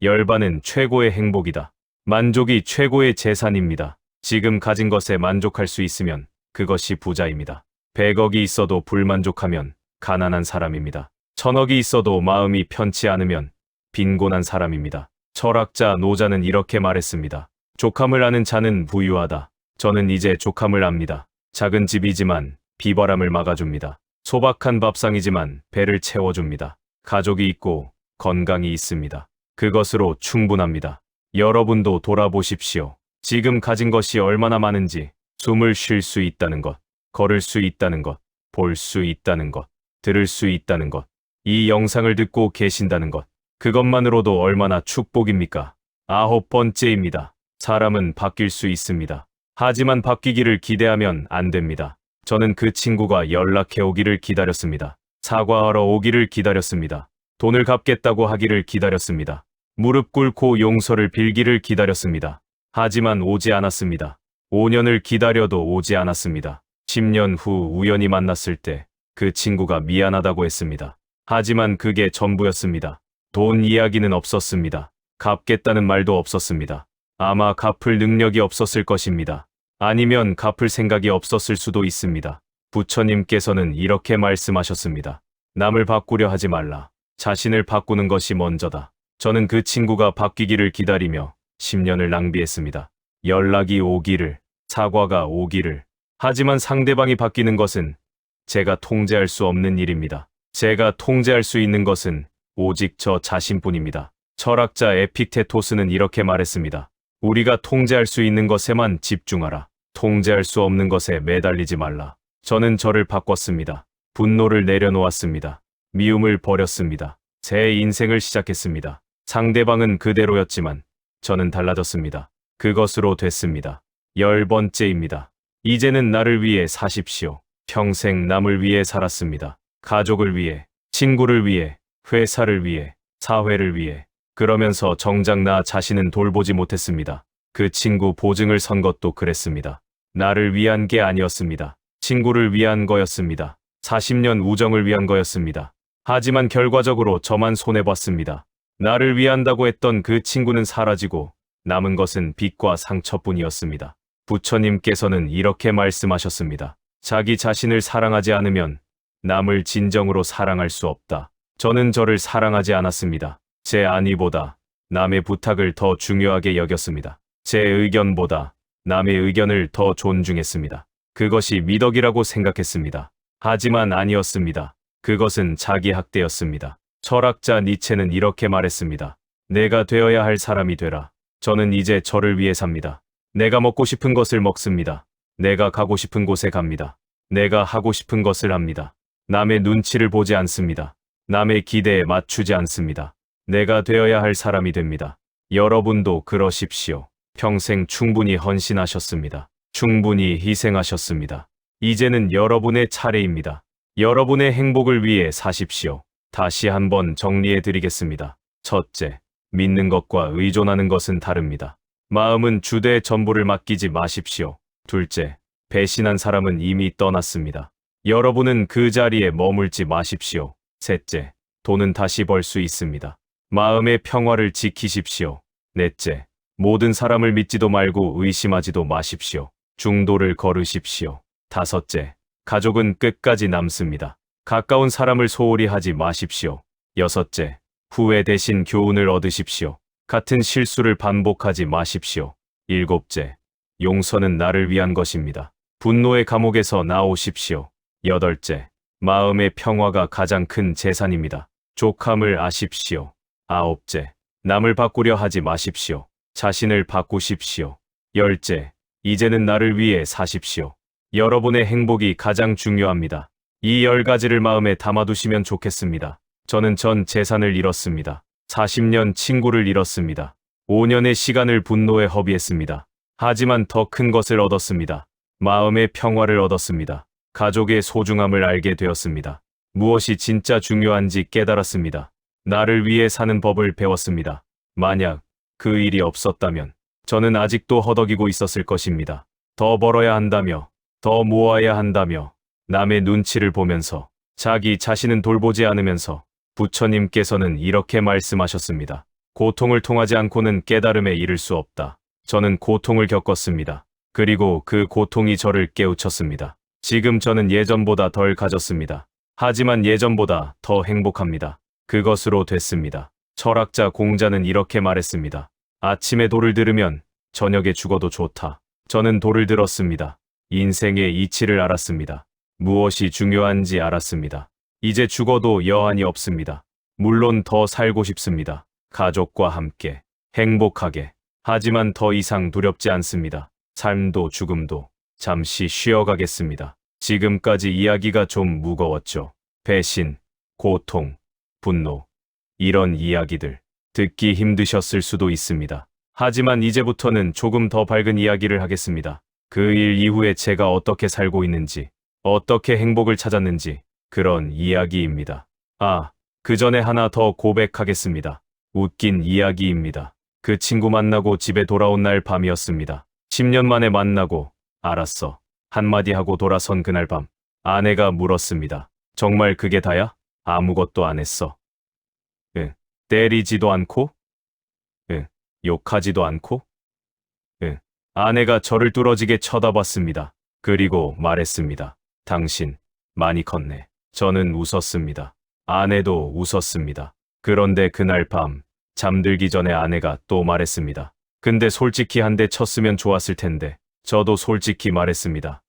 열반은 최고의 행복이다. 만족이 최고의 재산입니다. 지금 가진 것에 만족할 수 있으면 그것이 부자입니다. 100억이 있어도 불만족하면 가난한 사람입니다. 1000억이 있어도 마음이 편치 않으면 빈곤한 사람입니다. 철학자 노자는 이렇게 말했습니다. 족함을 아는 자는 부유하다. 저는 이제 족함을 압니다. 작은 집이지만 비바람을 막아줍니다. 소박한 밥상이지만 배를 채워줍니다. 가족이 있고 건강이 있습니다. 그것으로 충분합니다. 여러분도 돌아보십시오. 지금 가진 것이 얼마나 많은지. 숨을 쉴 수 있다는 것, 걸을 수 있다는 것, 볼 수 있다는 것, 들을 수 있다는 것, 이 영상을 듣고 계신다는 것, 그것만으로도 얼마나 축복입니까? 9번째입니다. 사람은 바뀔 수 있습니다. 하지만 바뀌기를 기대하면 안 됩니다. 저는 그 친구가 연락해 오기를 기다렸습니다. 사과하러 오기를 기다렸습니다. 돈을 갚겠다고 하기를 기다렸습니다. 무릎 꿇고 용서를 빌기를 기다렸습니다. 하지만 오지 않았습니다. 5년을 기다려도 오지 않았습니다. 10년 후 우연히 만났을 때 그 친구가 미안하다고 했습니다. 하지만 그게 전부였습니다. 돈 이야기는 없었습니다. 갚겠다는 말도 없었습니다. 아마 갚을 능력이 없었을 것입니다. 아니면 갚을 생각이 없었을 수도 있습니다. 부처님께서는 이렇게 말씀하셨습니다. 남을 바꾸려 하지 말라. 자신을 바꾸는 것이 먼저다. 저는 그 친구가 바뀌기를 기다리며 10년을 낭비했습니다. 연락이 오기를, 사과가 오기를. 하지만 상대방이 바뀌는 것은 제가 통제할 수 없는 일입니다. 제가 통제할 수 있는 것은 오직 저 자신뿐입니다. 철학자 에픽테토스는 이렇게 말했습니다. 우리가 통제할 수 있는 것에만 집중하라. 통제할 수 없는 것에 매달리지 말라. 저는 저를 바꿨습니다. 분노를 내려놓았습니다. 미움을 버렸습니다. 새 인생을 시작했습니다. 상대방은 그대로였지만 저는 달라졌습니다. 그것으로 됐습니다. 10번째입니다. 이제는 나를 위해 사십시오. 평생 남을 위해 살았습니다. 가족을 위해, 친구를 위해, 회사를 위해, 사회를 위해. 그러면서 정작 나 자신은 돌보지 못했습니다. 그 친구 보증을 선 것도 그랬습니다. 나를 위한 게 아니었습니다. 친구를 위한 거였습니다. 40년 우정을 위한 거였습니다. 하지만 결과적으로 저만 손해봤습니다. 나를 위한다고 했던 그 친구는 사라지고 남은 것은 빚과 상처뿐이었습니다. 부처님께서는 이렇게 말씀하셨습니다. 자기 자신을 사랑하지 않으면 남을 진정으로 사랑할 수 없다. 저는 저를 사랑하지 않았습니다. 제 안위보다 남의 부탁을 더 중요하게 여겼습니다. 제 의견보다 남의 의견을 더 존중했습니다. 그것이 미덕이라고 생각했습니다. 하지만 아니었습니다. 그것은 자기 학대였습니다. 철학자 니체는 이렇게 말했습니다. 내가 되어야 할 사람이 되라. 저는 이제 저를 위해 삽니다. 내가 먹고 싶은 것을 먹습니다. 내가 가고 싶은 곳에 갑니다. 내가 하고 싶은 것을 합니다. 남의 눈치를 보지 않습니다. 남의 기대에 맞추지 않습니다. 내가 되어야 할 사람이 됩니다. 여러분도 그러십시오. 평생 충분히 헌신하셨습니다. 충분히 희생하셨습니다. 이제는 여러분의 차례입니다. 여러분의 행복을 위해 사십시오. 다시 한번 정리해 드리겠습니다. 첫째, 믿는 것과 의존하는 것은 다릅니다. 마음은 주대의 전부를 맡기지 마십시오. 둘째, 배신한 사람은 이미 떠났습니다. 여러분은 그 자리에 머물지 마십시오. 셋째, 돈은 다시 벌 수 있습니다. 마음의 평화를 지키십시오. 넷째, 모든 사람을 믿지도 말고 의심하지도 마십시오. 중도를 걸으십시오. 다섯째, 가족은 끝까지 남습니다. 가까운 사람을 소홀히 하지 마십시오. 여섯째, 후회 대신 교훈을 얻으십시오. 같은 실수를 반복하지 마십시오. 일곱째, 용서는 나를 위한 것입니다. 분노의 감옥에서 나오십시오. 여덟째, 마음의 평화가 가장 큰 재산입니다. 족함을 아십시오. 아홉째, 남을 바꾸려 하지 마십시오. 자신을 바꾸십시오. 열째, 이제는 나를 위해 사십시오. 여러분의 행복이 가장 중요합니다. 이 10가지를 마음에 담아두시면 좋겠습니다. 저는 전 재산을 잃었습니다. 40년 친구를 잃었습니다. 5년의 시간을 분노에 허비했습니다. 하지만 더 큰 것을 얻었습니다. 마음의 평화를 얻었습니다. 가족의 소중함을 알게 되었습니다. 무엇이 진짜 중요한지 깨달았습니다. 나를 위해 사는 법을 배웠습니다. 만약 그 일이 없었다면 저는 아직도 허덕이고 있었을 것입니다. 더 벌어야 한다며, 더 모아야 한다며, 남의 눈치를 보면서, 자기 자신은 돌보지 않으면서 부처님께서는 이렇게 말씀하셨습니다. 고통을 통하지 않고는 깨달음에 이를 수 없다. 저는 고통을 겪었습니다. 그리고 그 고통이 저를 깨우쳤습니다. 지금 저는 예전보다 덜 가졌습니다. 하지만 예전보다 더 행복합니다. 그것으로 됐습니다. 철학자 공자는 이렇게 말했습니다. 아침에 도를 들으면 저녁에 죽어도 좋다. 저는 도를 들었습니다. 인생의 이치를 알았습니다. 무엇이 중요한지 알았습니다. 이제 죽어도 여한이 없습니다. 물론 더 살고 싶습니다. 가족과 함께, 행복하게. 하지만 더 이상 두렵지 않습니다. 삶도 죽음도 잠시 쉬어가겠습니다. 지금까지 이야기가 좀 무거웠죠. 배신, 고통, 분노, 이런 이야기들 듣기 힘드셨을 수도 있습니다. 하지만 이제부터는 조금 더 밝은 이야기를 하겠습니다. 그 일 이후에 제가 어떻게 살고 있는지, 어떻게 행복을 찾았는지 그런 이야기입니다. 그 전에 하나 더 고백하겠습니다. 웃긴 이야기입니다. 그 친구 만나고 집에 돌아온 날 밤이었습니다. 10년 만에 만나고 알았어. 한마디 하고 돌아선 그날 밤 아내가 물었습니다. 정말 그게 다야? 아무것도 안 했어. 응. 때리지도 않고? 응. 욕하지도 않고? 응. 아내가 저를 뚫어지게 쳐다봤습니다. 그리고 말했습니다. 당신 많이 컸네. 저는 웃었습니다. 아내도 웃었습니다. 그런데 그날 밤 잠들기 전에 아내가 또 말했습니다. 근데 솔직히 한 대 쳤으면 좋았을 텐데. 저도 솔직히 말했습니다.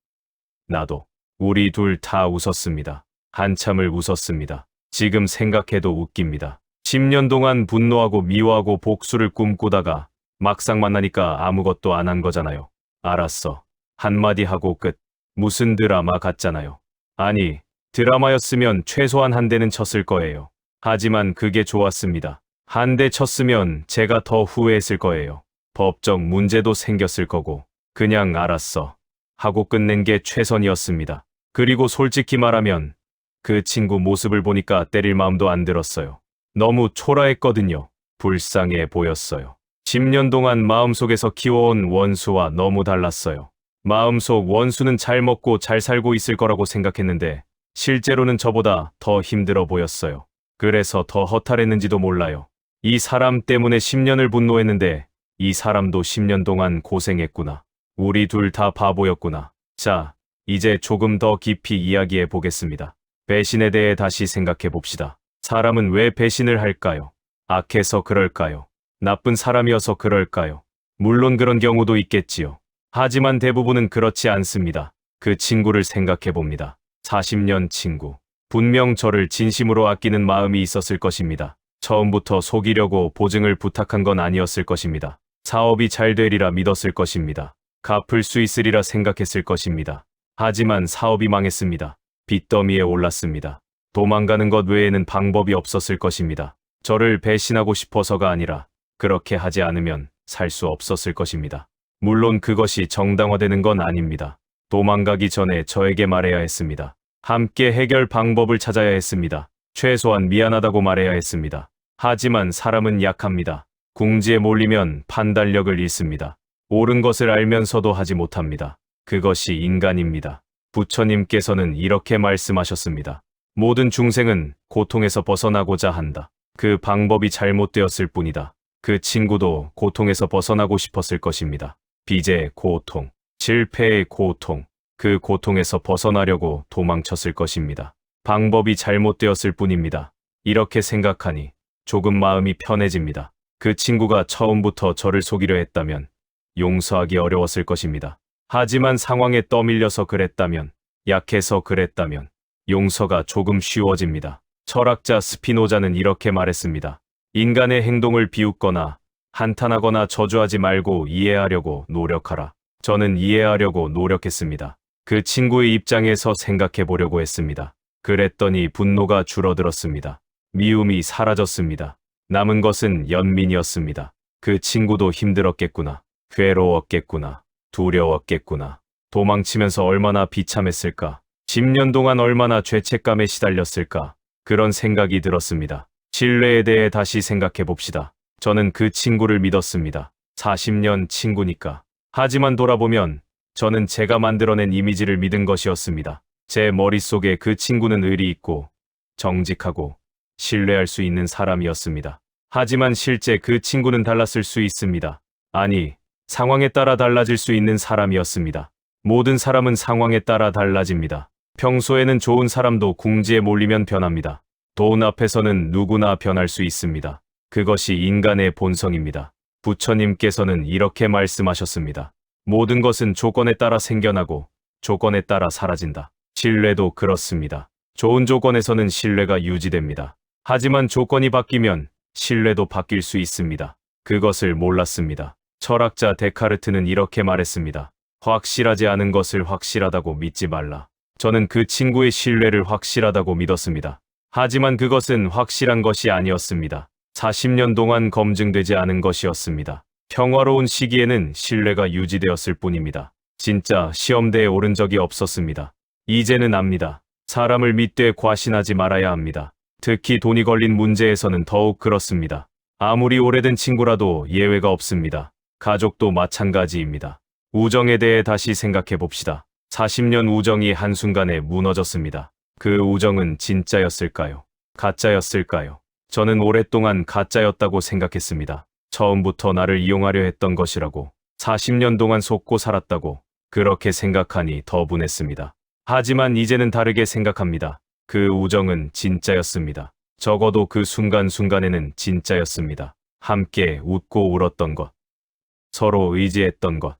나도. 우리 둘 다 웃었습니다. 한참을 웃었습니다. 지금 생각해도 웃깁니다. 10년 동안 분노하고 미워하고 복수를 꿈꾸다가 막상 만나니까 아무것도 안 한 거잖아요. 알았어. 한마디 하고 끝. 무슨 드라마 같잖아요. 아니, 드라마였으면 최소한 한 대는 쳤을 거예요. 하지만 그게 좋았습니다. 한 대 쳤으면 제가 더 후회했을 거예요. 법적 문제도 생겼을 거고. 그냥 알았어. 하고 끝낸 게 최선이었습니다. 그리고 솔직히 말하면 그 친구 모습을 보니까 때릴 마음도 안 들었어요. 너무 초라했거든요. 불쌍해 보였어요. 10년 동안 마음속에서 키워온 원수와 너무 달랐어요. 마음속 원수는 잘 먹고 잘 살고 있을 거라고 생각했는데 실제로는 저보다 더 힘들어 보였어요. 그래서 더 허탈했는지도 몰라요. 이 사람 때문에 10년을 분노했는데 이 사람도 10년 동안 고생했구나. 우리 둘 다 바보였구나. 자, 이제 조금 더 깊이 이야기해 보겠습니다. 배신에 대해 다시 생각해 봅시다. 사람은 왜 배신을 할까요? 악해서 그럴까요? 나쁜 사람이어서 그럴까요? 물론 그런 경우도 있겠지요. 하지만 대부분은 그렇지 않습니다. 그 친구를 생각해 봅니다. 40년 친구. 분명 저를 진심으로 아끼는 마음이 있었을 것입니다. 처음부터 속이려고 보증을 부탁한 건 아니었을 것입니다. 사업이 잘 되리라 믿었을 것입니다. 갚을 수 있으리라 생각했을 것입니다. 하지만 사업이 망했습니다. 빚더미에 올랐습니다. 도망가는 것 외에는 방법이 없었을 것입니다. 저를 배신하고 싶어서가 아니라 그렇게 하지 않으면 살 수 없었을 것입니다. 물론 그것이 정당화되는 건 아닙니다. 도망가기 전에 저에게 말해야 했습니다. 함께 해결 방법을 찾아야 했습니다. 최소한 미안하다고 말해야 했습니다. 하지만 사람은 약합니다. 궁지에 몰리면 판단력을 잃습니다. 옳은 것을 알면서도 하지 못합니다. 그것이 인간입니다. 부처님께서는 이렇게 말씀하셨습니다. 모든 중생은 고통에서 벗어나고자 한다. 그 방법이 잘못되었을 뿐이다. 그 친구도 고통에서 벗어나고 싶었을 것입니다. 빚의 고통, 실패의 고통, 그 고통에서 벗어나려고 도망쳤을 것입니다. 방법이 잘못되었을 뿐입니다. 이렇게 생각하니 조금 마음이 편해집니다. 그 친구가 처음부터 저를 속이려 했다면 용서하기 어려웠을 것입니다. 하지만 상황에 떠밀려서 그랬다면, 약해서 그랬다면 용서가 조금 쉬워집니다. 철학자 스피노자는 이렇게 말했습니다. 인간의 행동을 비웃거나 한탄하거나 저주하지 말고 이해하려고 노력하라. 저는 이해하려고 노력했습니다. 그 친구의 입장에서 생각해 보려고 했습니다. 그랬더니 분노가 줄어들었습니다. 미움이 사라졌습니다. 남은 것은 연민이었습니다. 그 친구도 힘들었겠구나. 괴로웠겠구나. 두려웠겠구나. 도망치면서 얼마나 비참했을까. 10년 동안 얼마나 죄책감에 시달렸을까. 그런 생각이 들었습니다. 신뢰에 대해 다시 생각해 봅시다. 저는 그 친구를 믿었습니다. 40년 친구니까. 하지만 돌아보면 저는 제가 만들어낸 이미지를 믿은 것이었습니다. 제 머릿속에 그 친구는 의리 있고 정직하고 신뢰할 수 있는 사람이었습니다. 하지만 실제 그 친구는 달랐을 수 있습니다. 아니, 상황에 따라 달라질 수 있는 사람이었습니다. 모든 사람은 상황에 따라 달라집니다. 평소에는 좋은 사람도 궁지에 몰리면 변합니다. 돈 앞에서는 누구나 변할 수 있습니다. 그것이 인간의 본성입니다. 부처님께서는 이렇게 말씀하셨습니다. 모든 것은 조건에 따라 생겨나고 조건에 따라 사라진다. 신뢰도 그렇습니다. 좋은 조건에서는 신뢰가 유지됩니다. 하지만 조건이 바뀌면 신뢰도 바뀔 수 있습니다. 그것을 몰랐습니다. 철학자 데카르트는 이렇게 말했습니다. 확실하지 않은 것을 확실하다고 믿지 말라. 저는 그 친구의 신뢰를 확실하다고 믿었습니다. 하지만 그것은 확실한 것이 아니었습니다. 40년 동안 검증되지 않은 것이었습니다. 평화로운 시기에는 신뢰가 유지되었을 뿐입니다. 진짜 시험대에 오른 적이 없었습니다. 이제는 압니다. 사람을 믿되 과신하지 말아야 합니다. 특히 돈이 걸린 문제에서는 더욱 그렇습니다. 아무리 오래된 친구라도 예외가 없습니다. 가족도 마찬가지입니다. 우정에 대해 다시 생각해 봅시다. 40년 우정이 한순간에 무너졌습니다. 그 우정은 진짜였을까요? 가짜였을까요? 저는 오랫동안 가짜였다고 생각했습니다. 처음부터 나를 이용하려 했던 것이라고, 40년 동안 속고 살았다고, 그렇게 생각하니 더 분했습니다. 하지만 이제는 다르게 생각합니다. 그 우정은 진짜였습니다. 적어도 그 순간순간에는 진짜였습니다. 함께 웃고 울었던 것, 서로 의지했던 것,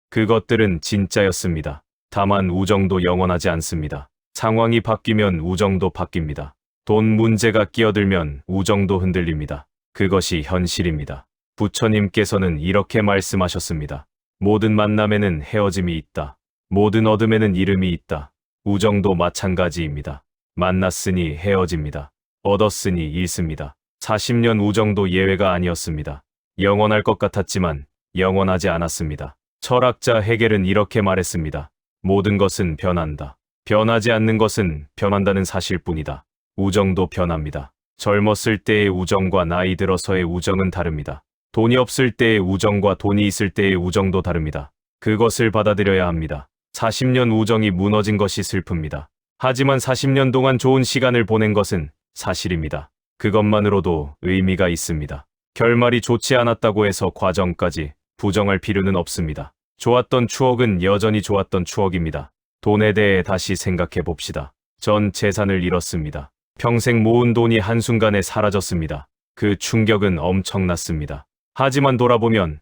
그것들은 진짜였습니다. 다만 우정도 영원하지 않습니다. 상황이 바뀌면 우정도 바뀝니다. 돈 문제가 끼어들면 우정도 흔들립니다. 그것이 현실입니다. 부처님께서는 이렇게 말씀하셨습니다. 모든 만남에는 헤어짐이 있다. 모든 어둠에는 이름이 있다. 우정도 마찬가지입니다. 만났으니 헤어집니다. 얻었으니 잃습니다. 40년 우정도 예외가 아니었습니다. 영원할 것 같았지만 영원하지 않았습니다. 철학자 헤겔은 이렇게 말했습니다. 모든 것은 변한다. 변하지 않는 것은 변한다는 사실뿐이다. 우정도 변합니다. 젊었을 때의 우정과 나이 들어서의 우정은 다릅니다. 돈이 없을 때의 우정과 돈이 있을 때의 우정도 다릅니다. 그것을 받아들여야 합니다. 40년 우정이 무너진 것이 슬픕니다. 하지만 40년 동안 좋은 시간을 보낸 것은 사실입니다. 그것만으로도 의미가 있습니다. 결말이 좋지 않았다고 해서 과정까지 부정할 필요는 없습니다. 좋았던 추억은 여전히 좋았던 추억입니다. 돈에 대해 다시 생각해 봅시다. 전 재산을 잃었습니다. 평생 모은 돈이 한순간에 사라졌습니다. 그 충격은 엄청났습니다. 하지만 돌아보면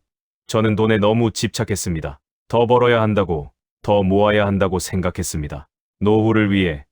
저는 돈에 너무 집착했습니다. 더 벌어야 한다고, 더 모아야 한다고 생각했습니다. 노후를 위해,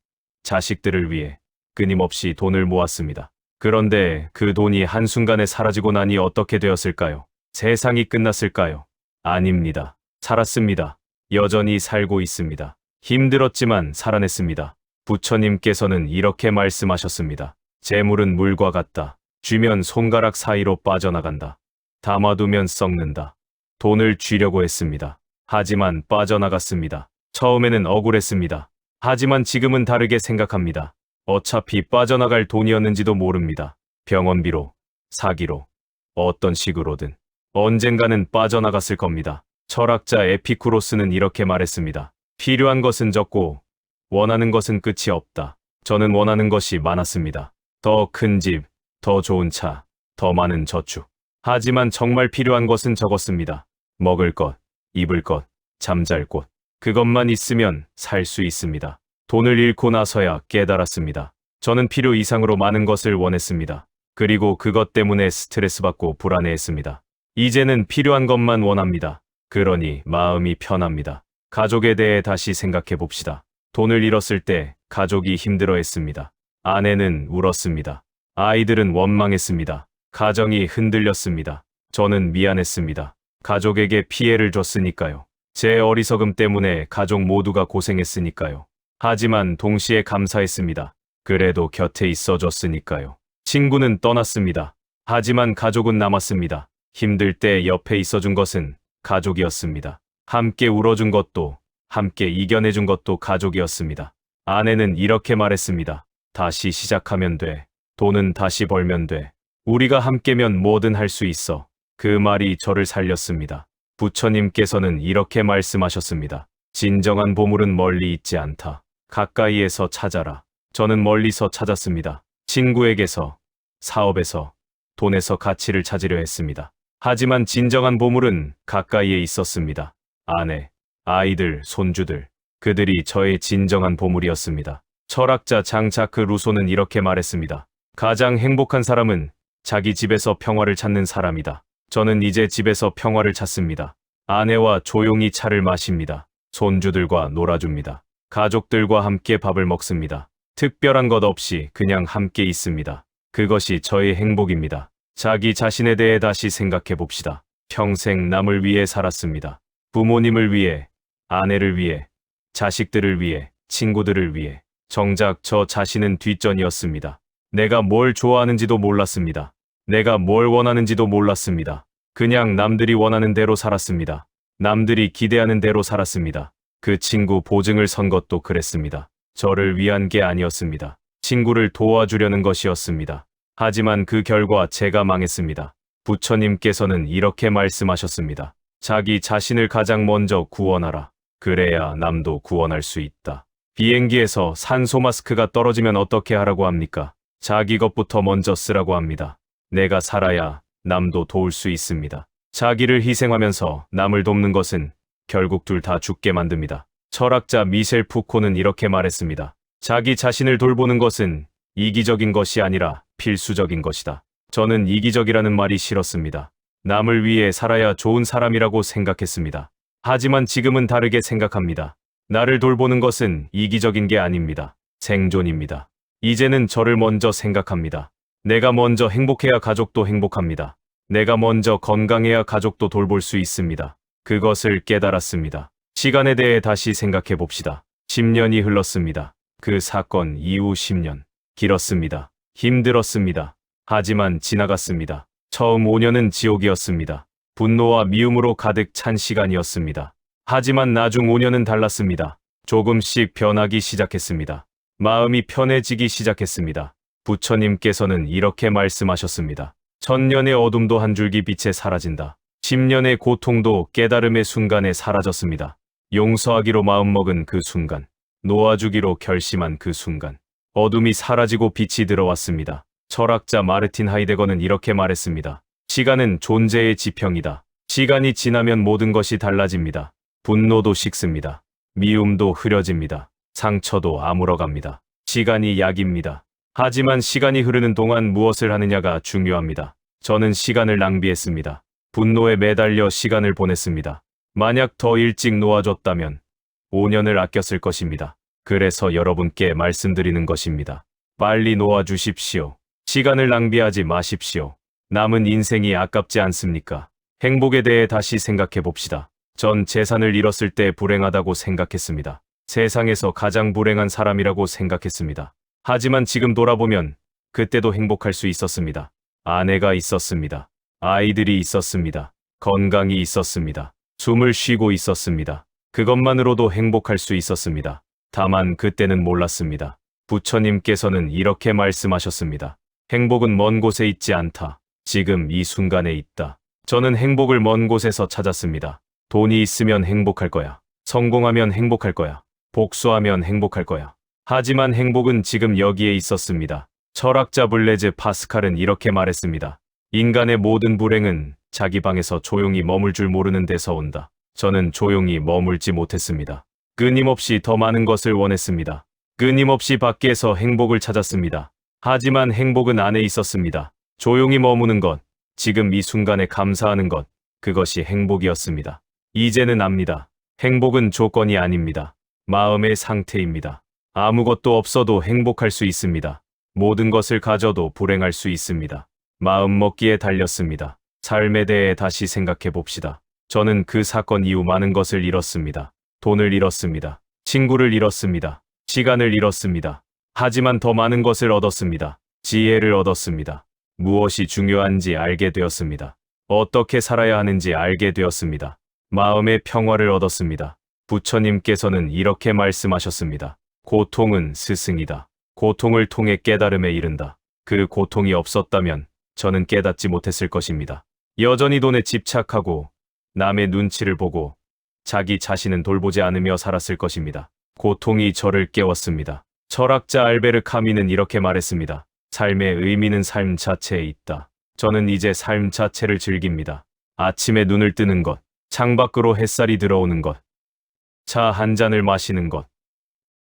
자식들을 위해 끊임없이 돈을 모았습니다. 그런데 그 돈이 한순간에 사라지고 나니 어떻게 되었을까요? 세상이 끝났을까요? 아닙니다. 살았습니다. 여전히 살고 있습니다. 힘들었지만 살아냈습니다. 부처님께서는 이렇게 말씀하셨습니다. 재물은 물과 같다. 쥐면 손가락 사이로 빠져나간다. 담아두면 썩는다. 돈을 쥐려고 했습니다. 하지만 빠져나갔습니다. 처음에는 억울했습니다. 하지만 지금은 다르게 생각합니다. 어차피 빠져나갈 돈이었는지도 모릅니다. 병원비로, 사기로, 어떤 식으로든 언젠가는 빠져나갔을 겁니다. 철학자 에피쿠로스는 이렇게 말했습니다. 필요한 것은 적고 원하는 것은 끝이 없다. 저는 원하는 것이 많았습니다. 더 큰 집, 더 좋은 차, 더 많은 저축. 하지만 정말 필요한 것은 적었습니다. 먹을 것, 입을 것, 잠잘 곳. 그것만 있으면 살 수 있습니다. 돈을 잃고 나서야 깨달았습니다. 저는 필요 이상으로 많은 것을 원했습니다. 그리고 그것 때문에 스트레스 받고 불안해했습니다. 이제는 필요한 것만 원합니다. 그러니 마음이 편합니다. 가족에 대해 다시 생각해 봅시다. 돈을 잃었을 때 가족이 힘들어했습니다. 아내는 울었습니다. 아이들은 원망했습니다. 가정이 흔들렸습니다. 저는 미안했습니다. 가족에게 피해를 줬으니까요. 제 어리석음 때문에 가족 모두가 고생했으니까요. 하지만 동시에 감사했습니다. 그래도 곁에 있어줬으니까요. 친구는 떠났습니다. 하지만 가족은 남았습니다. 힘들 때 옆에 있어준 것은 가족이었습니다. 함께 울어준 것도, 함께 이겨내준 것도 가족이었습니다. 아내는 이렇게 말했습니다. 다시 시작하면 돼. 돈은 다시 벌면 돼. 우리가 함께면 뭐든 할 수 있어. 그 말이 저를 살렸습니다. 부처님께서는 이렇게 말씀하셨습니다. 진정한 보물은 멀리 있지 않다. 가까이에서 찾아라. 저는 멀리서 찾았습니다. 친구에게서, 사업에서, 돈에서 가치를 찾으려 했습니다. 하지만 진정한 보물은 가까이에 있었습니다. 아내, 아이들, 손주들. 그들이 저의 진정한 보물이었습니다. 철학자 장자크 루소는 이렇게 말했습니다. 가장 행복한 사람은 자기 집에서 평화를 찾는 사람이다. 저는 이제 집에서 평화를 찾습니다. 아내와 조용히 차를 마십니다. 손주들과 놀아줍니다. 가족들과 함께 밥을 먹습니다. 특별한 것 없이 그냥 함께 있습니다. 그것이 저의 행복입니다. 자기 자신에 대해 다시 생각해 봅시다. 평생 남을 위해 살았습니다. 부모님을 위해, 아내를 위해, 자식들을 위해, 친구들을 위해. 정작 저 자신은 뒷전이었습니다. 내가 뭘 좋아하는지도 몰랐습니다. 내가 뭘 원하는지도 몰랐습니다. 그냥 남들이 원하는 대로 살았습니다. 남들이 기대하는 대로 살았습니다. 그 친구 보증을 선 것도 그랬습니다. 저를 위한 게 아니었습니다. 친구를 도와주려는 것이었습니다. 하지만 그 결과 제가 망했습니다. 부처님께서는 이렇게 말씀하셨습니다. 자기 자신을 가장 먼저 구원하라. 그래야 남도 구원할 수 있다. 비행기에서 산소 마스크가 떨어지면 어떻게 하라고 합니까? 자기 것부터 먼저 쓰라고 합니다. 내가 살아야 남도 도울 수 있습니다. 자기를 희생하면서 남을 돕는 것은 결국 둘 다 죽게 만듭니다. 철학자 미셸 푸코는 이렇게 말했습니다. 자기 자신을 돌보는 것은 이기적인 것이 아니라 필수적인 것이다. 저는 이기적이라는 말이 싫었습니다. 남을 위해 살아야 좋은 사람이라고 생각했습니다. 하지만 지금은 다르게 생각합니다. 나를 돌보는 것은 이기적인 게 아닙니다. 생존입니다. 이제는 저를 먼저 생각합니다. 내가 먼저 행복해야 가족도 행복합니다. 내가 먼저 건강해야 가족도 돌볼 수 있습니다. 그것을 깨달았습니다. 시간에 대해 다시 생각해 봅시다. 10년이 흘렀습니다. 그 사건 이후 10년. 길었습니다. 힘들었습니다. 하지만 지나갔습니다. 처음 5년은 지옥이었습니다. 분노와 미움으로 가득 찬 시간이었습니다. 하지만 나중 5년은 달랐습니다. 조금씩 변하기 시작했습니다. 마음이 편해지기 시작했습니다. 부처님께서는 이렇게 말씀하셨습니다. 1000년의 어둠도 한 줄기 빛에 사라진다. 10년의 고통도 깨달음의 순간에 사라졌습니다. 용서하기로 마음먹은 그 순간, 놓아주기로 결심한 그 순간, 어둠이 사라지고 빛이 들어왔습니다. 철학자 마르틴 하이데거는 이렇게 말했습니다. 시간은 존재의 지평이다. 시간이 지나면 모든 것이 달라집니다. 분노도 식습니다. 미움도 흐려집니다. 상처도 아물어갑니다. 시간이 약입니다. 하지만 시간이 흐르는 동안 무엇을 하느냐가 중요합니다. 저는 시간을 낭비했습니다. 분노에 매달려 시간을 보냈습니다. 만약 더 일찍 놓아줬다면 5년을 아꼈을 것입니다. 그래서 여러분께 말씀드리는 것입니다. 빨리 놓아주십시오. 시간을 낭비하지 마십시오. 남은 인생이 아깝지 않습니까? 행복에 대해 다시 생각해 봅시다. 전 재산을 잃었을 때 불행하다고 생각했습니다. 세상에서 가장 불행한 사람이라고 생각했습니다. 하지만 지금 돌아보면 그때도 행복할 수 있었습니다. 아내가 있었습니다. 아이들이 있었습니다. 건강이 있었습니다. 숨을 쉬고 있었습니다. 그것만으로도 행복할 수 있었습니다. 다만 그때는 몰랐습니다. 부처님께서는 이렇게 말씀하셨습니다. 행복은 먼 곳에 있지 않다. 지금 이 순간에 있다. 저는 행복을 먼 곳에서 찾았습니다. 돈이 있으면 행복할 거야. 성공하면 행복할 거야. 복수하면 행복할 거야. 하지만 행복은 지금 여기에 있었습니다. 철학자 블레즈 파스칼은 이렇게 말했습니다. 인간의 모든 불행은 자기 방에서 조용히 머물 줄 모르는 데서 온다. 저는 조용히 머물지 못했습니다. 끊임없이 더 많은 것을 원했습니다. 끊임없이 밖에서 행복을 찾았습니다. 하지만 행복은 안에 있었습니다. 조용히 머무는 것, 지금 이 순간에 감사하는 것, 그것이 행복이었습니다. 이제는 압니다. 행복은 조건이 아닙니다. 마음의 상태입니다. 아무것도 없어도 행복할 수 있습니다. 모든 것을 가져도 불행할 수 있습니다. 마음 먹기에 달렸습니다. 삶에 대해 다시 생각해 봅시다. 저는 그 사건 이후 많은 것을 잃었습니다. 돈을 잃었습니다. 친구를 잃었습니다. 시간을 잃었습니다. 하지만 더 많은 것을 얻었습니다. 지혜를 얻었습니다. 무엇이 중요한지 알게 되었습니다. 어떻게 살아야 하는지 알게 되었습니다. 마음의 평화를 얻었습니다. 부처님께서는 이렇게 말씀하셨습니다. 고통은 스승이다. 고통을 통해 깨달음에 이른다. 그 고통이 없었다면 저는 깨닫지 못했을 것입니다. 여전히 돈에 집착하고 남의 눈치를 보고 자기 자신은 돌보지 않으며 살았을 것입니다. 고통이 저를 깨웠습니다. 철학자 알베르 카미는 이렇게 말했습니다. 삶의 의미는 삶 자체에 있다. 저는 이제 삶 자체를 즐깁니다. 아침에 눈을 뜨는 것, 창밖으로 햇살이 들어오는 것, 차 한 잔을 마시는 것,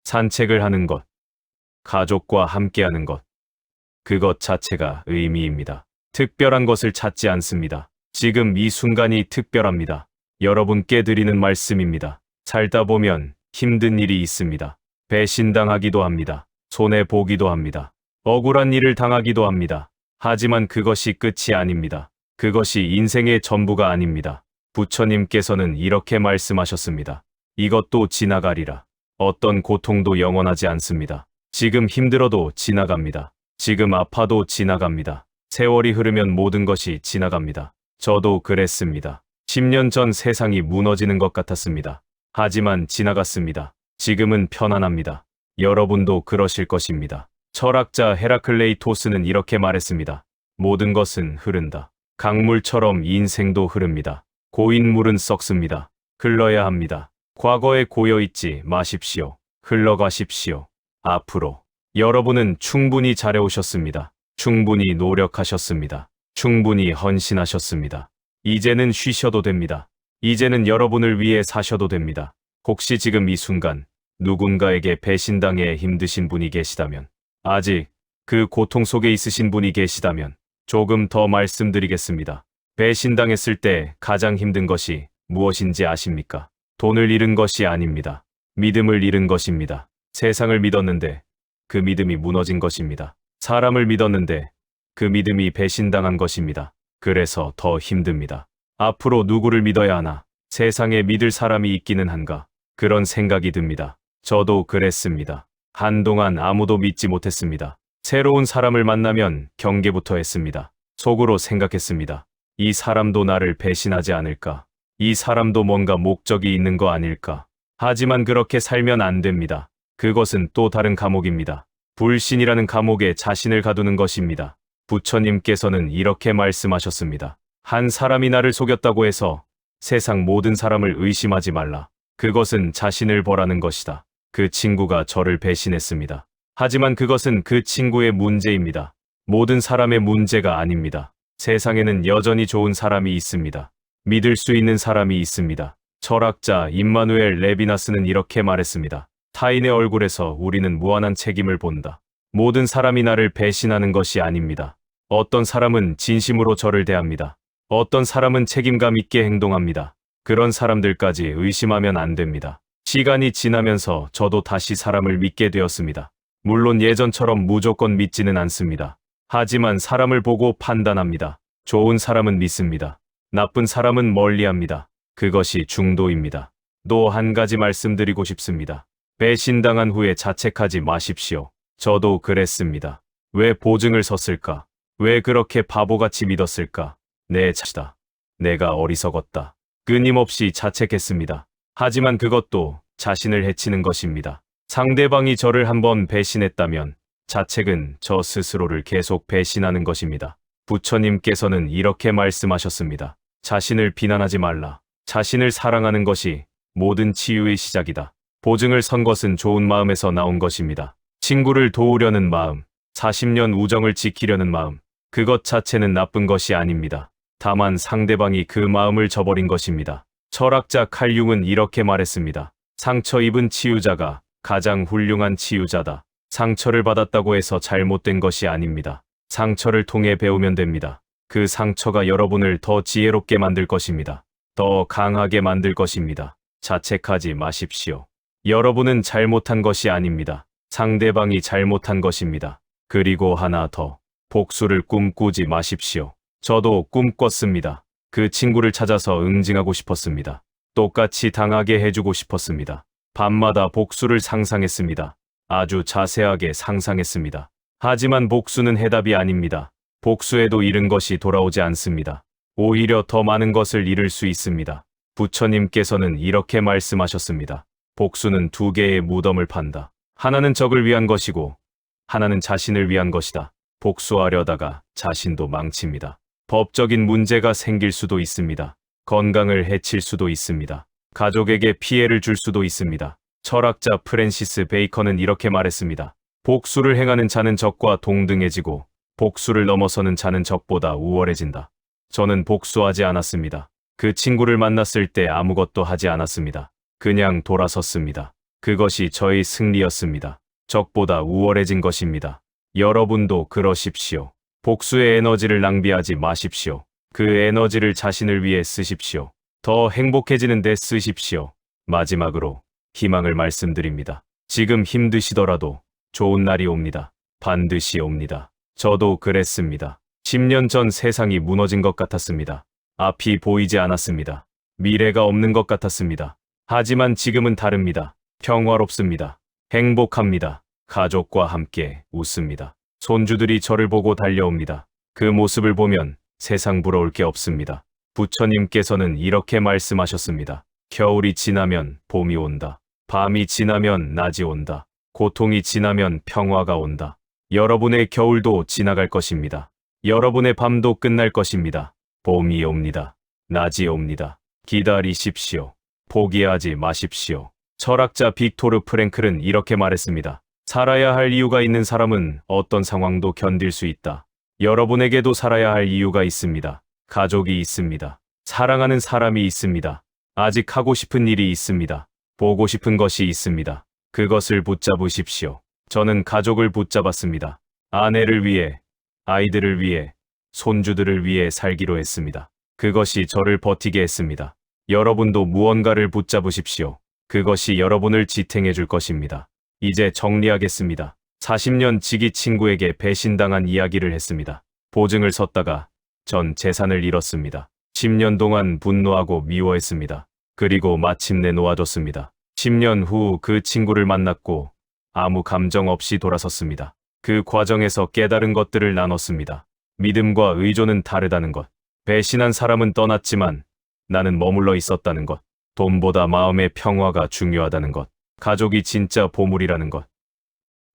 산책을 하는 것, 가족과 함께하는 것, 그것 자체가 의미입니다. 특별한 것을 찾지 않습니다. 지금 이 순간이 특별합니다. 여러분께 드리는 말씀입니다. 살다 보면 힘든 일이 있습니다. 배신당하기도 합니다. 손해보기도 합니다. 억울한 일을 당하기도 합니다. 하지만 그것이 끝이 아닙니다. 그것이 인생의 전부가 아닙니다. 부처님께서는 이렇게 말씀하셨습니다. 이것도 지나가리라. 어떤 고통도 영원하지 않습니다. 지금 힘들어도 지나갑니다. 지금 아파도 지나갑니다. 세월이 흐르면 모든 것이 지나갑니다. 저도 그랬습니다. 10년 전 세상이 무너지는 것 같았습니다. 하지만 지나갔습니다. 지금은 편안합니다. 여러분도 그러실 것입니다. 철학자 헤라클레이토스는 이렇게 말했습니다. 모든 것은 흐른다. 강물처럼 인생도 흐릅니다. 고인 물은 썩습니다. 흘러야 합니다. 과거에 고여있지 마십시오. 흘러가십시오. 앞으로. 여러분은 충분히 잘해오셨습니다. 충분히 노력하셨습니다. 충분히 헌신하셨습니다. 이제는 쉬셔도 됩니다. 이제는 여러분을 위해 사셔도 됩니다. 혹시 지금 이 순간 누군가에게 배신당해 힘드신 분이 계시다면, 아직 그 고통 속에 있으신 분이 계시다면 조금 더 말씀드리겠습니다. 배신당했을 때 가장 힘든 것이 무엇인지 아십니까? 돈을 잃은 것이 아닙니다. 믿음을 잃은 것입니다. 세상을 믿었는데 그 믿음이 무너진 것입니다. 사람을 믿었는데 그 믿음이 배신당한 것입니다. 그래서 더 힘듭니다. 앞으로 누구를 믿어야 하나? 세상에 믿을 사람이 있기는 한가? 그런 생각이 듭니다. 저도 그랬습니다. 한동안 아무도 믿지 못했습니다. 새로운 사람을 만나면 경계부터 했습니다. 속으로 생각했습니다. 이 사람도 나를 배신하지 않을까? 이 사람도 뭔가 목적이 있는 거 아닐까? 하지만 그렇게 살면 안 됩니다. 그것은 또 다른 감옥입니다. 불신이라는 감옥에 자신을 가두는 것입니다. 부처님께서는 이렇게 말씀하셨습니다. 한 사람이 나를 속였다고 해서 세상 모든 사람을 의심하지 말라. 그것은 자신을 벌하는 것이다. 그 친구가 저를 배신했습니다. 하지만 그것은 그 친구의 문제입니다. 모든 사람의 문제가 아닙니다. 세상에는 여전히 좋은 사람이 있습니다. 믿을 수 있는 사람이 있습니다. 철학자 임마누엘 레비나스는 이렇게 말했습니다. 타인의 얼굴에서 우리는 무한한 책임을 본다. 모든 사람이 나를 배신하는 것이 아닙니다. 어떤 사람은 진심으로 저를 대합니다. 어떤 사람은 책임감 있게 행동합니다. 그런 사람들까지 의심하면 안 됩니다. 시간이 지나면서 저도 다시 사람을 믿게 되었습니다. 물론 예전처럼 무조건 믿지는 않습니다. 하지만 사람을 보고 판단합니다. 좋은 사람은 믿습니다. 나쁜 사람은 멀리합니다. 그것이 중도입니다. 또 한 가지 말씀드리고 싶습니다. 배신당한 후에 자책하지 마십시오. 저도 그랬습니다. 왜 보증을 섰을까? 왜 그렇게 바보같이 믿었을까? 내 자식이다. 내가 어리석었다. 끊임없이 자책했습니다. 하지만 그것도 자신을 해치는 것입니다. 상대방이 저를 한번 배신했다면 자책은 저 스스로를 계속 배신하는 것입니다. 부처님께서는 이렇게 말씀하셨습니다. 자신을 비난하지 말라. 자신을 사랑하는 것이 모든 치유의 시작이다. 보증을 선 것은 좋은 마음에서 나온 것입니다. 친구를 도우려는 마음, 40년 우정을 지키려는 마음, 그것 자체는 나쁜 것이 아닙니다. 다만 상대방이 그 마음을 저버린 것입니다. 철학자 칼 융은 이렇게 말했습니다. 상처 입은 치유자가 가장 훌륭한 치유자다. 상처를 받았다고 해서 잘못된 것이 아닙니다. 상처를 통해 배우면 됩니다. 그 상처가 여러분을 더 지혜롭게 만들 것입니다. 더 강하게 만들 것입니다. 자책하지 마십시오. 여러분은 잘못한 것이 아닙니다. 상대방이 잘못한 것입니다. 그리고 하나 더, 복수를 꿈꾸지 마십시오. 저도 꿈꿨습니다. 그 친구를 찾아서 응징하고 싶었습니다. 똑같이 당하게 해주고 싶었습니다. 밤마다 복수를 상상했습니다. 아주 자세하게 상상했습니다. 하지만 복수는 해답이 아닙니다. 복수해도 잃은 것이 돌아오지 않습니다. 오히려 더 많은 것을 잃을 수 있습니다. 부처님께서는 이렇게 말씀하셨습니다. 복수는 두 개의 무덤을 판다. 하나는 적을 위한 것이고 하나는 자신을 위한 것이다. 복수하려다가 자신도 망칩니다. 법적인 문제가 생길 수도 있습니다. 건강을 해칠 수도 있습니다. 가족에게 피해를 줄 수도 있습니다. 철학자 프랜시스 베이컨은 이렇게 말했습니다. 복수를 행하는 자는 적과 동등해지고 복수를 넘어서는 자는 적보다 우월해진다. 저는 복수하지 않았습니다. 그 친구를 만났을 때 아무것도 하지 않았습니다. 그냥 돌아섰습니다. 그것이 저의 승리였습니다. 적보다 우월해진 것입니다. 여러분도 그러십시오. 복수의 에너지를 낭비하지 마십시오. 그 에너지를 자신을 위해 쓰십시오. 더 행복해지는 데 쓰십시오. 마지막으로 희망을 말씀드립니다. 지금 힘드시더라도 좋은 날이 옵니다. 반드시 옵니다. 저도 그랬습니다. 10년 전 세상이 무너진 것 같았습니다. 앞이 보이지 않았습니다. 미래가 없는 것 같았습니다. 하지만 지금은 다릅니다. 평화롭습니다. 행복합니다. 가족과 함께 웃습니다. 손주들이 저를 보고 달려옵니다. 그 모습을 보면 세상 부러울 게 없습니다. 부처님께서는 이렇게 말씀하셨습니다. 겨울이 지나면 봄이 온다. 밤이 지나면 낮이 온다. 고통이 지나면 평화가 온다. 여러분의 겨울도 지나갈 것입니다. 여러분의 밤도 끝날 것입니다. 봄이 옵니다. 낮이 옵니다. 기다리십시오. 포기하지 마십시오. 철학자 빅토르 프랭클은 이렇게 말했습니다. 살아야 할 이유가 있는 사람은 어떤 상황도 견딜 수 있다. 여러분에게도 살아야 할 이유가 있습니다. 가족이 있습니다. 사랑하는 사람이 있습니다. 아직 하고 싶은 일이 있습니다. 보고 싶은 것이 있습니다. 그것을 붙잡으십시오. 저는 가족을 붙잡았습니다. 아내를 위해, 아이들을 위해, 손주들을 위해 살기로 했습니다. 그것이 저를 버티게 했습니다. 여러분도 무언가를 붙잡으십시오. 그것이 여러분을 지탱해 줄 것입니다. 이제 정리하겠습니다. 40년 지기 친구에게 배신당한 이야기를 했습니다. 보증을 섰다가 전 재산을 잃었습니다. 10년 동안 분노하고 미워했습니다. 그리고 마침내 놓아줬습니다. 10년 후 그 친구를 만났고 아무 감정 없이 돌아섰습니다. 그 과정에서 깨달은 것들을 나눴습니다. 믿음과 의존은 다르다는 것. 배신한 사람은 떠났지만 나는 머물러 있었다는 것. 돈보다 마음의 평화가 중요하다는 것. 가족이 진짜 보물이라는 것.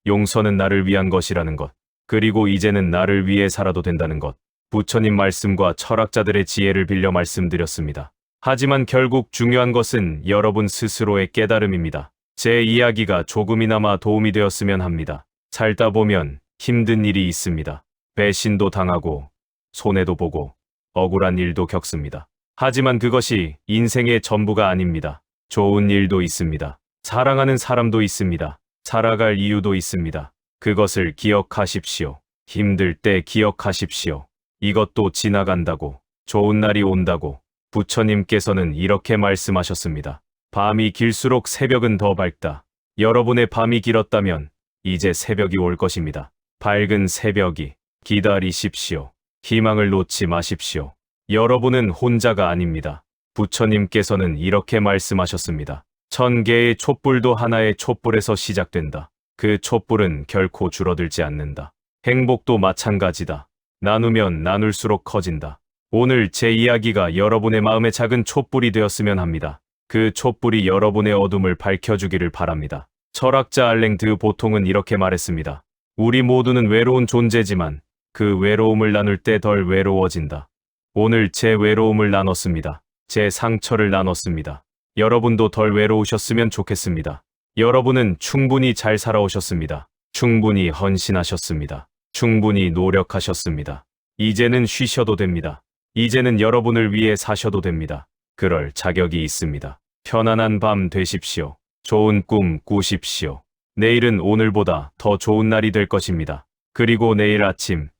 용서는 나를 위한 것이라는 것. 그리고 이제는 나를 위해 살아도 된다는 것. 부처님 말씀과 철학자들의 지혜를 빌려 말씀드렸습니다. 하지만 결국 중요한 것은 여러분 스스로의 깨달음입니다. 제 이야기가 조금이나마 도움이 되었으면 합니다. 살다 보면 힘든 일이 있습니다. 배신도 당하고 손해도 보고 억울한 일도 겪습니다. 하지만 그것이 인생의 전부가 아닙니다. 좋은 일도 있습니다. 사랑하는 사람도 있습니다. 살아갈 이유도 있습니다. 그것을 기억하십시오. 힘들 때 기억하십시오. 이것도 지나간다고, 좋은 날이 온다고. 부처님께서는 이렇게 말씀하셨습니다. 밤이 길수록 새벽은 더 밝다. 여러분의 밤이 길었다면 이제 새벽이 올 것입니다. 밝은 새벽이 기다리십시오. 희망을 놓지 마십시오. 여러분은 혼자가 아닙니다. 부처님께서는 이렇게 말씀하셨습니다. 1000개의 촛불도 하나의 촛불에서 시작된다. 그 촛불은 결코 줄어들지 않는다. 행복도 마찬가지다. 나누면 나눌수록 커진다. 오늘 제 이야기가 여러분의 마음의 작은 촛불이 되었으면 합니다. 그 촛불이 여러분의 어둠을 밝혀주기를 바랍니다. 철학자 알랭 드 보통은 이렇게 말했습니다. 우리 모두는 외로운 존재지만 그 외로움을 나눌 때 덜 외로워진다. 오늘 제 외로움을 나눴습니다. 제 상처를 나눴습니다. 여러분도 덜 외로우셨으면 좋겠습니다. 여러분은 충분히 잘 살아오셨습니다. 충분히 헌신하셨습니다. 충분히 노력하셨습니다. 이제는 쉬셔도 됩니다. 이제는 여러분을 위해 사셔도 됩니다. 그럴 자격이 있습니다. 편안한 밤 되십시오. 좋은 꿈 꾸십시오. 내일은 오늘보다 더 좋은 날이 될 것입니다. 그리고 내일 아침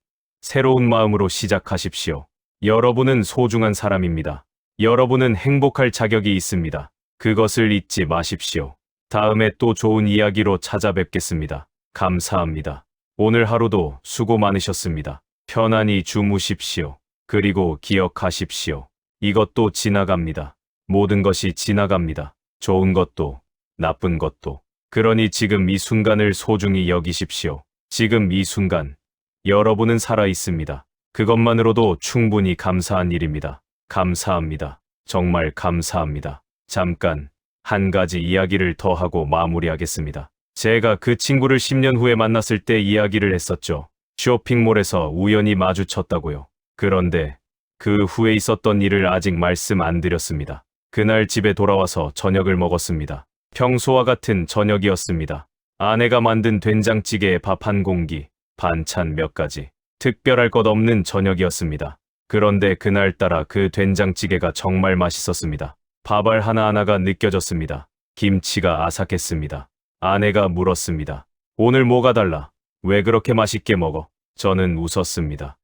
새로운 마음으로 시작하십시오. 여러분은 소중한 사람입니다. 여러분은 행복할 자격이 있습니다. 그것을 잊지 마십시오. 다음에 또 좋은 이야기로 찾아뵙겠습니다. 감사합니다. 오늘 하루도 수고 많으셨습니다. 편안히 주무십시오. 그리고 기억하십시오. 이것도 지나갑니다. 모든 것이 지나갑니다. 좋은 것도, 나쁜 것도. 그러니 지금 이 순간을 소중히 여기십시오. 지금 이 순간, 여러분은 살아 있습니다. 그것만으로도 충분히 감사한 일입니다. 감사합니다. 정말 감사합니다. 잠깐, 한 가지 이야기를 더 하고 마무리하겠습니다. 제가 그 친구를 10년 후에 만났을 때 이야기를 했었죠. 쇼핑몰에서 우연히 마주쳤다고요. 그런데 그 후에 있었던 일을 아직 말씀 안 드렸습니다. 그날 집에 돌아와서 저녁을 먹었습니다. 평소와 같은 저녁이었습니다. 아내가 만든 된장찌개에 밥 한 공기, 반찬 몇 가지. 특별할 것 없는 저녁이었습니다. 그런데 그날따라 그 된장찌개가 정말 맛있었습니다. 밥알 하나하나가 느껴졌습니다. 김치가 아삭했습니다. 아내가 물었습니다. 오늘 뭐가 달라? 왜 그렇게 맛있게 먹어? 저는 웃었습니다.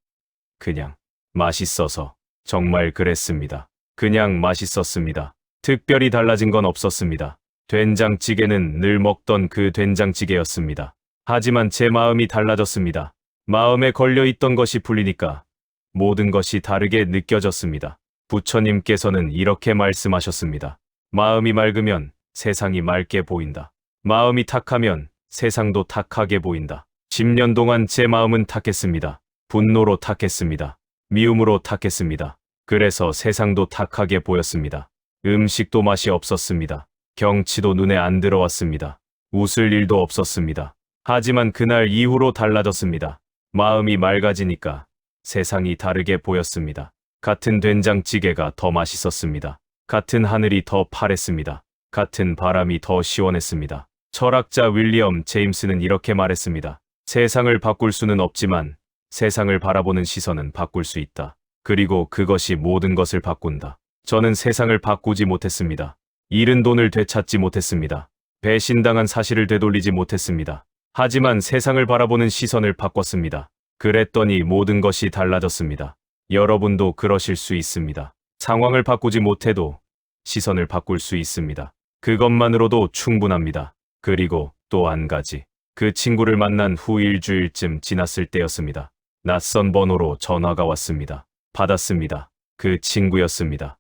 그냥 맛있어서. 정말 그랬습니다. 그냥 맛있었습니다. 특별히 달라진 건 없었습니다. 된장찌개는 늘 먹던 그 된장찌개였습니다. 하지만 제 마음이 달라졌습니다. 마음에 걸려있던 것이 풀리니까 모든 것이 다르게 느껴졌습니다. 부처님께서는 이렇게 말씀하셨습니다. 마음이 맑으면 세상이 맑게 보인다. 마음이 탁하면 세상도 탁하게 보인다. 10년 동안 제 마음은 탁했습니다. 분노로 탁했습니다. 미움으로 탁했습니다. 그래서 세상도 탁하게 보였습니다. 음식도 맛이 없었습니다. 경치도 눈에 안 들어왔습니다. 웃을 일도 없었습니다. 하지만 그날 이후로 달라졌습니다. 마음이 맑아지니까 세상이 다르게 보였습니다. 같은 된장찌개가 더 맛있었습니다. 같은 하늘이 더 파랬습니다. 같은 바람이 더 시원했습니다. 철학자 윌리엄 제임스는 이렇게 말했습니다. 세상을 바꿀 수는 없지만 세상을 바라보는 시선은 바꿀 수 있다. 그리고 그것이 모든 것을 바꾼다. 저는 세상을 바꾸지 못했습니다. 잃은 돈을 되찾지 못했습니다. 배신당한 사실을 되돌리지 못했습니다. 하지만 세상을 바라보는 시선을 바꿨습니다. 그랬더니 모든 것이 달라졌습니다. 여러분도 그러실 수 있습니다. 상황을 바꾸지 못해도 시선을 바꿀 수 있습니다. 그것만으로도 충분합니다. 그리고 또 한 가지. 그 친구를 만난 후 일주일쯤 지났을 때였습니다. 낯선 번호로 전화가 왔습니다. 받았습니다. 그 친구였습니다.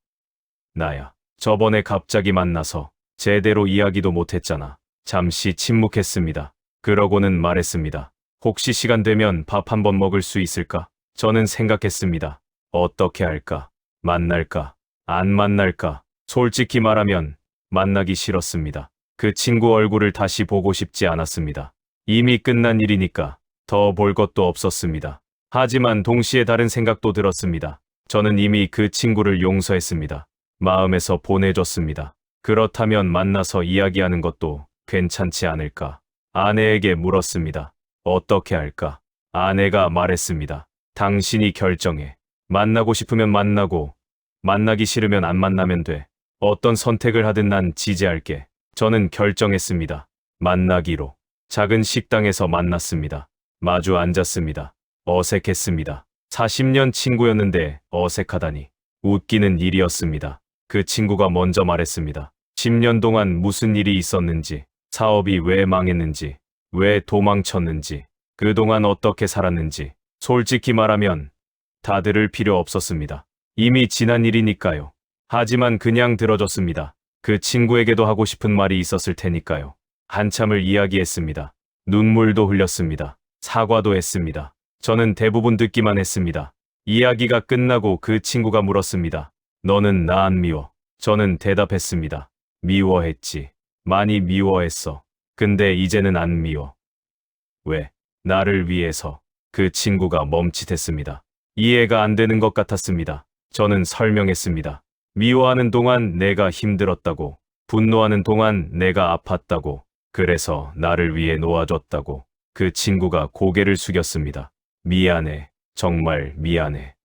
나야. 저번에 갑자기 만나서 제대로 이야기도 못했잖아. 잠시 침묵했습니다. 그러고는 말했습니다. 혹시 시간 되면 밥 한번 먹을 수 있을까? 저는 생각했습니다. 어떻게 할까? 만날까? 안 만날까? 솔직히 말하면 만나기 싫었습니다. 그 친구 얼굴을 다시 보고 싶지 않았습니다. 이미 끝난 일이니까 더 볼 것도 없었습니다. 하지만 동시에 다른 생각도 들었습니다. 저는 이미 그 친구를 용서했습니다. 마음에서 보내줬습니다. 그렇다면 만나서 이야기하는 것도 괜찮지 않을까? 아내에게 물었습니다. 어떻게 할까? 아내가 말했습니다. 당신이 결정해. 만나고 싶으면 만나고, 만나기 싫으면 안 만나면 돼. 어떤 선택을 하든 난 지지할게. 저는 결정했습니다. 만나기로. 작은 식당에서 만났습니다. 마주 앉았습니다. 어색했습니다. 40년 친구였는데 어색하다니. 웃기는 일이었습니다. 그 친구가 먼저 말했습니다. 10년 동안 무슨 일이 있었는지, 사업이 왜 망했는지, 왜 도망쳤는지, 그동안 어떻게 살았는지, 솔직히 말하면 다 들을 필요 없었습니다. 이미 지난 일이니까요. 하지만 그냥 들어줬습니다. 그 친구에게도 하고 싶은 말이 있었을 테니까요. 한참을 이야기했습니다. 눈물도 흘렸습니다. 사과도 했습니다. 저는 대부분 듣기만 했습니다. 이야기가 끝나고 그 친구가 물었습니다. 너는 나 안 미워? 저는 대답했습니다. 미워했지. 많이 미워했어. 근데 이제는 안 미워. 왜? 나를 위해서. 그 친구가 멈칫했습니다. 이해가 안 되는 것 같았습니다. 저는 설명했습니다. 미워하는 동안 내가 힘들었다고, 분노하는 동안 내가 아팠다고, 그래서 나를 위해 놓아줬다고. 그 친구가 고개를 숙였습니다. 미안해. 정말 미안해.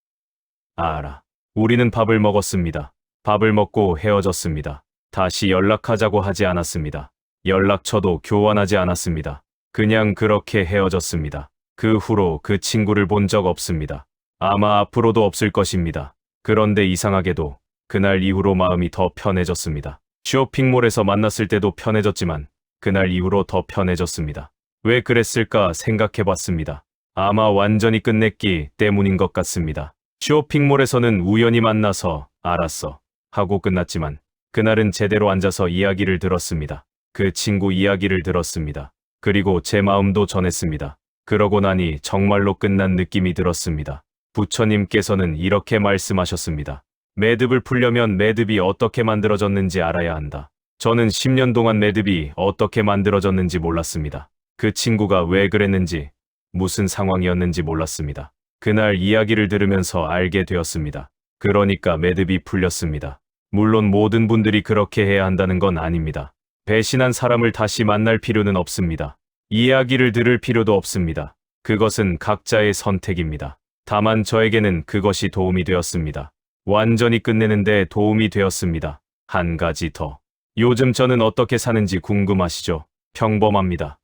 알아. 우리는 밥을 먹었습니다. 밥을 먹고 헤어졌습니다. 다시 연락하자고 하지 않았습니다. 연락처도 교환하지 않았습니다. 그냥 그렇게 헤어졌습니다. 그 후로 그 친구를 본 적 없습니다. 아마 앞으로도 없을 것입니다. 그런데 이상하게도 그날 이후로 마음이 더 편해졌습니다. 쇼핑몰에서 만났을 때도 편해졌지만 그날 이후로 더 편해졌습니다. 왜 그랬을까 생각해봤습니다. 아마 완전히 끝냈기 때문인 것 같습니다. 쇼핑몰에서는 우연히 만나서 알았어 하고 끝났지만 그날은 제대로 앉아서 이야기를 들었습니다. 그 친구 이야기를 들었습니다. 그리고 제 마음도 전했습니다. 그러고 나니 정말로 끝난 느낌이 들었습니다. 부처님께서는 이렇게 말씀하셨습니다. 매듭을 풀려면 매듭이 어떻게 만들어졌는지 알아야 한다. 저는 10년 동안 매듭이 어떻게 만들어졌는지 몰랐습니다. 그 친구가 왜 그랬는지, 무슨 상황이었는지 몰랐습니다. 그날 이야기를 들으면서 알게 되었습니다. 그러니까 매듭이 풀렸습니다. 물론 모든 분들이 그렇게 해야 한다는 건 아닙니다. 배신한 사람을 다시 만날 필요는 없습니다. 이야기를 들을 필요도 없습니다. 그것은 각자의 선택입니다. 다만 저에게는 그것이 도움이 되었습니다. 완전히 끝내는데 도움이 되었습니다. 한 가지 더. 요즘 저는 어떻게 사는지 궁금하시죠? 평범합니다.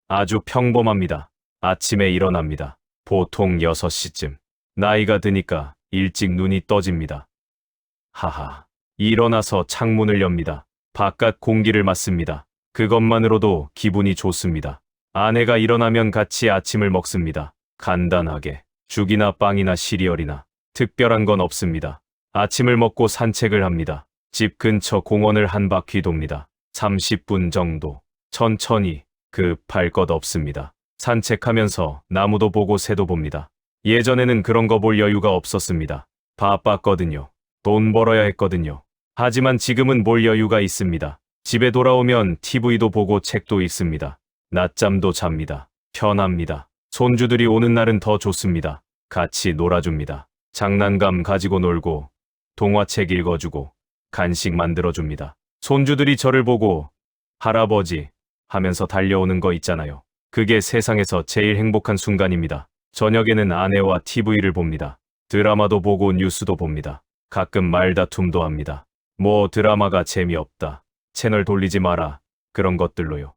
아주 평범합니다. 아침에 일어납니다. 보통 6시쯤. 나이가 드니까 일찍 눈이 떠집니다. 하하. 일어나서 창문을 엽니다. 바깥 공기를 맞습니다. 그것만으로도 기분이 좋습니다. 아내가 일어나면 같이 아침을 먹습니다. 간단하게. 죽이나 빵이나 시리얼이나. 특별한 건 없습니다. 아침을 먹고 산책을 합니다. 집 근처 공원을 한 바퀴 돕니다. 30분 정도. 천천히. 급할 것 없습니다. 산책하면서 나무도 보고 새도 봅니다. 예전에는 그런 거 볼 여유가 없었습니다. 바빴거든요. 돈 벌어야 했거든요. 하지만 지금은 볼 여유가 있습니다. 집에 돌아오면 TV도 보고 책도 읽습니다. 낮잠도 잡니다. 편합니다. 손주들이 오는 날은 더 좋습니다. 같이 놀아줍니다. 장난감 가지고 놀고, 동화책 읽어주고, 간식 만들어줍니다. 손주들이 저를 보고 할아버지 하면서 달려오는 거 있잖아요. 그게 세상에서 제일 행복한 순간입니다. 저녁에는 아내와 TV를 봅니다. 드라마도 보고 뉴스도 봅니다. 가끔 말다툼도 합니다. 뭐 드라마가 재미없다. 채널 돌리지 마라. 그런 것들로요.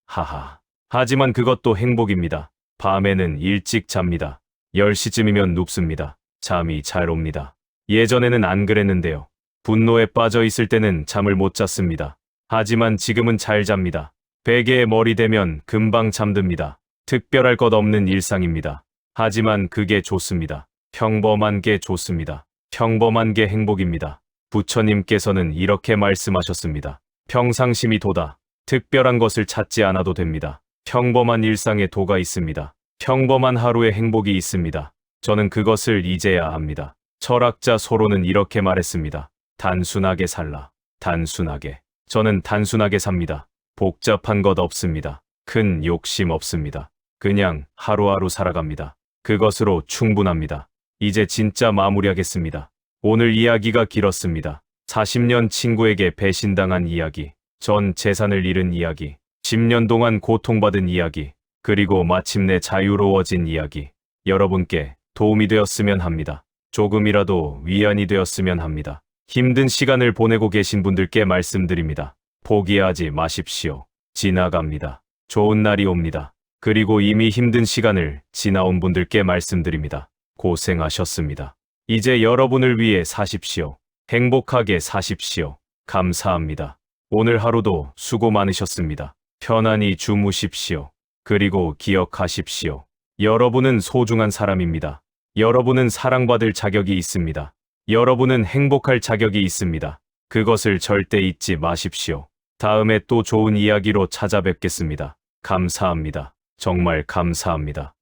하하. 하지만 그것도 행복입니다. 밤에는 일찍 잡니다. 10시쯤이면 눕습니다. 잠이 잘 옵니다. 예전에는 안 그랬는데요. 분노에 빠져 있을 때는 잠을 못 잤습니다. 하지만 지금은 잘 잡니다. 베개에 머리 대면 금방 잠듭니다. 특별할 것 없는 일상입니다. 하지만 그게 좋습니다. 평범한 게 좋습니다. 평범한 게 행복입니다. 부처님께서는 이렇게 말씀하셨습니다. 평상심이 도다. 특별한 것을 찾지 않아도 됩니다. 평범한 일상에 도가 있습니다. 평범한 하루에 행복이 있습니다. 저는 그것을 이제야 압니다. 철학자 소로는 이렇게 말했습니다. 단순하게 살라. 단순하게. 저는 단순하게 삽니다. 복잡한 것 없습니다. 큰 욕심 없습니다. 그냥 하루하루 살아갑니다. 그것으로 충분합니다. 이제 진짜 마무리하겠습니다. 오늘 이야기가 길었습니다. 40년 친구에게 배신당한 이야기, 전 재산을 잃은 이야기, 10년 동안 고통받은 이야기, 그리고 마침내 자유로워진 이야기. 여러분께 도움이 되었으면 합니다. 조금이라도 위안이 되었으면 합니다. 힘든 시간을 보내고 계신 분들께 말씀드립니다. 포기하지 마십시오. 지나갑니다. 좋은 날이 옵니다. 그리고 이미 힘든 시간을 지나온 분들께 말씀드립니다. 고생하셨습니다. 이제 여러분을 위해 사십시오. 행복하게 사십시오. 감사합니다. 오늘 하루도 수고 많으셨습니다. 편안히 주무십시오. 그리고 기억하십시오. 여러분은 소중한 사람입니다. 여러분은 사랑받을 자격이 있습니다. 여러분은 행복할 자격이 있습니다. 그것을 절대 잊지 마십시오. 다음에 또 좋은 이야기로 찾아뵙겠습니다. 감사합니다. 정말 감사합니다.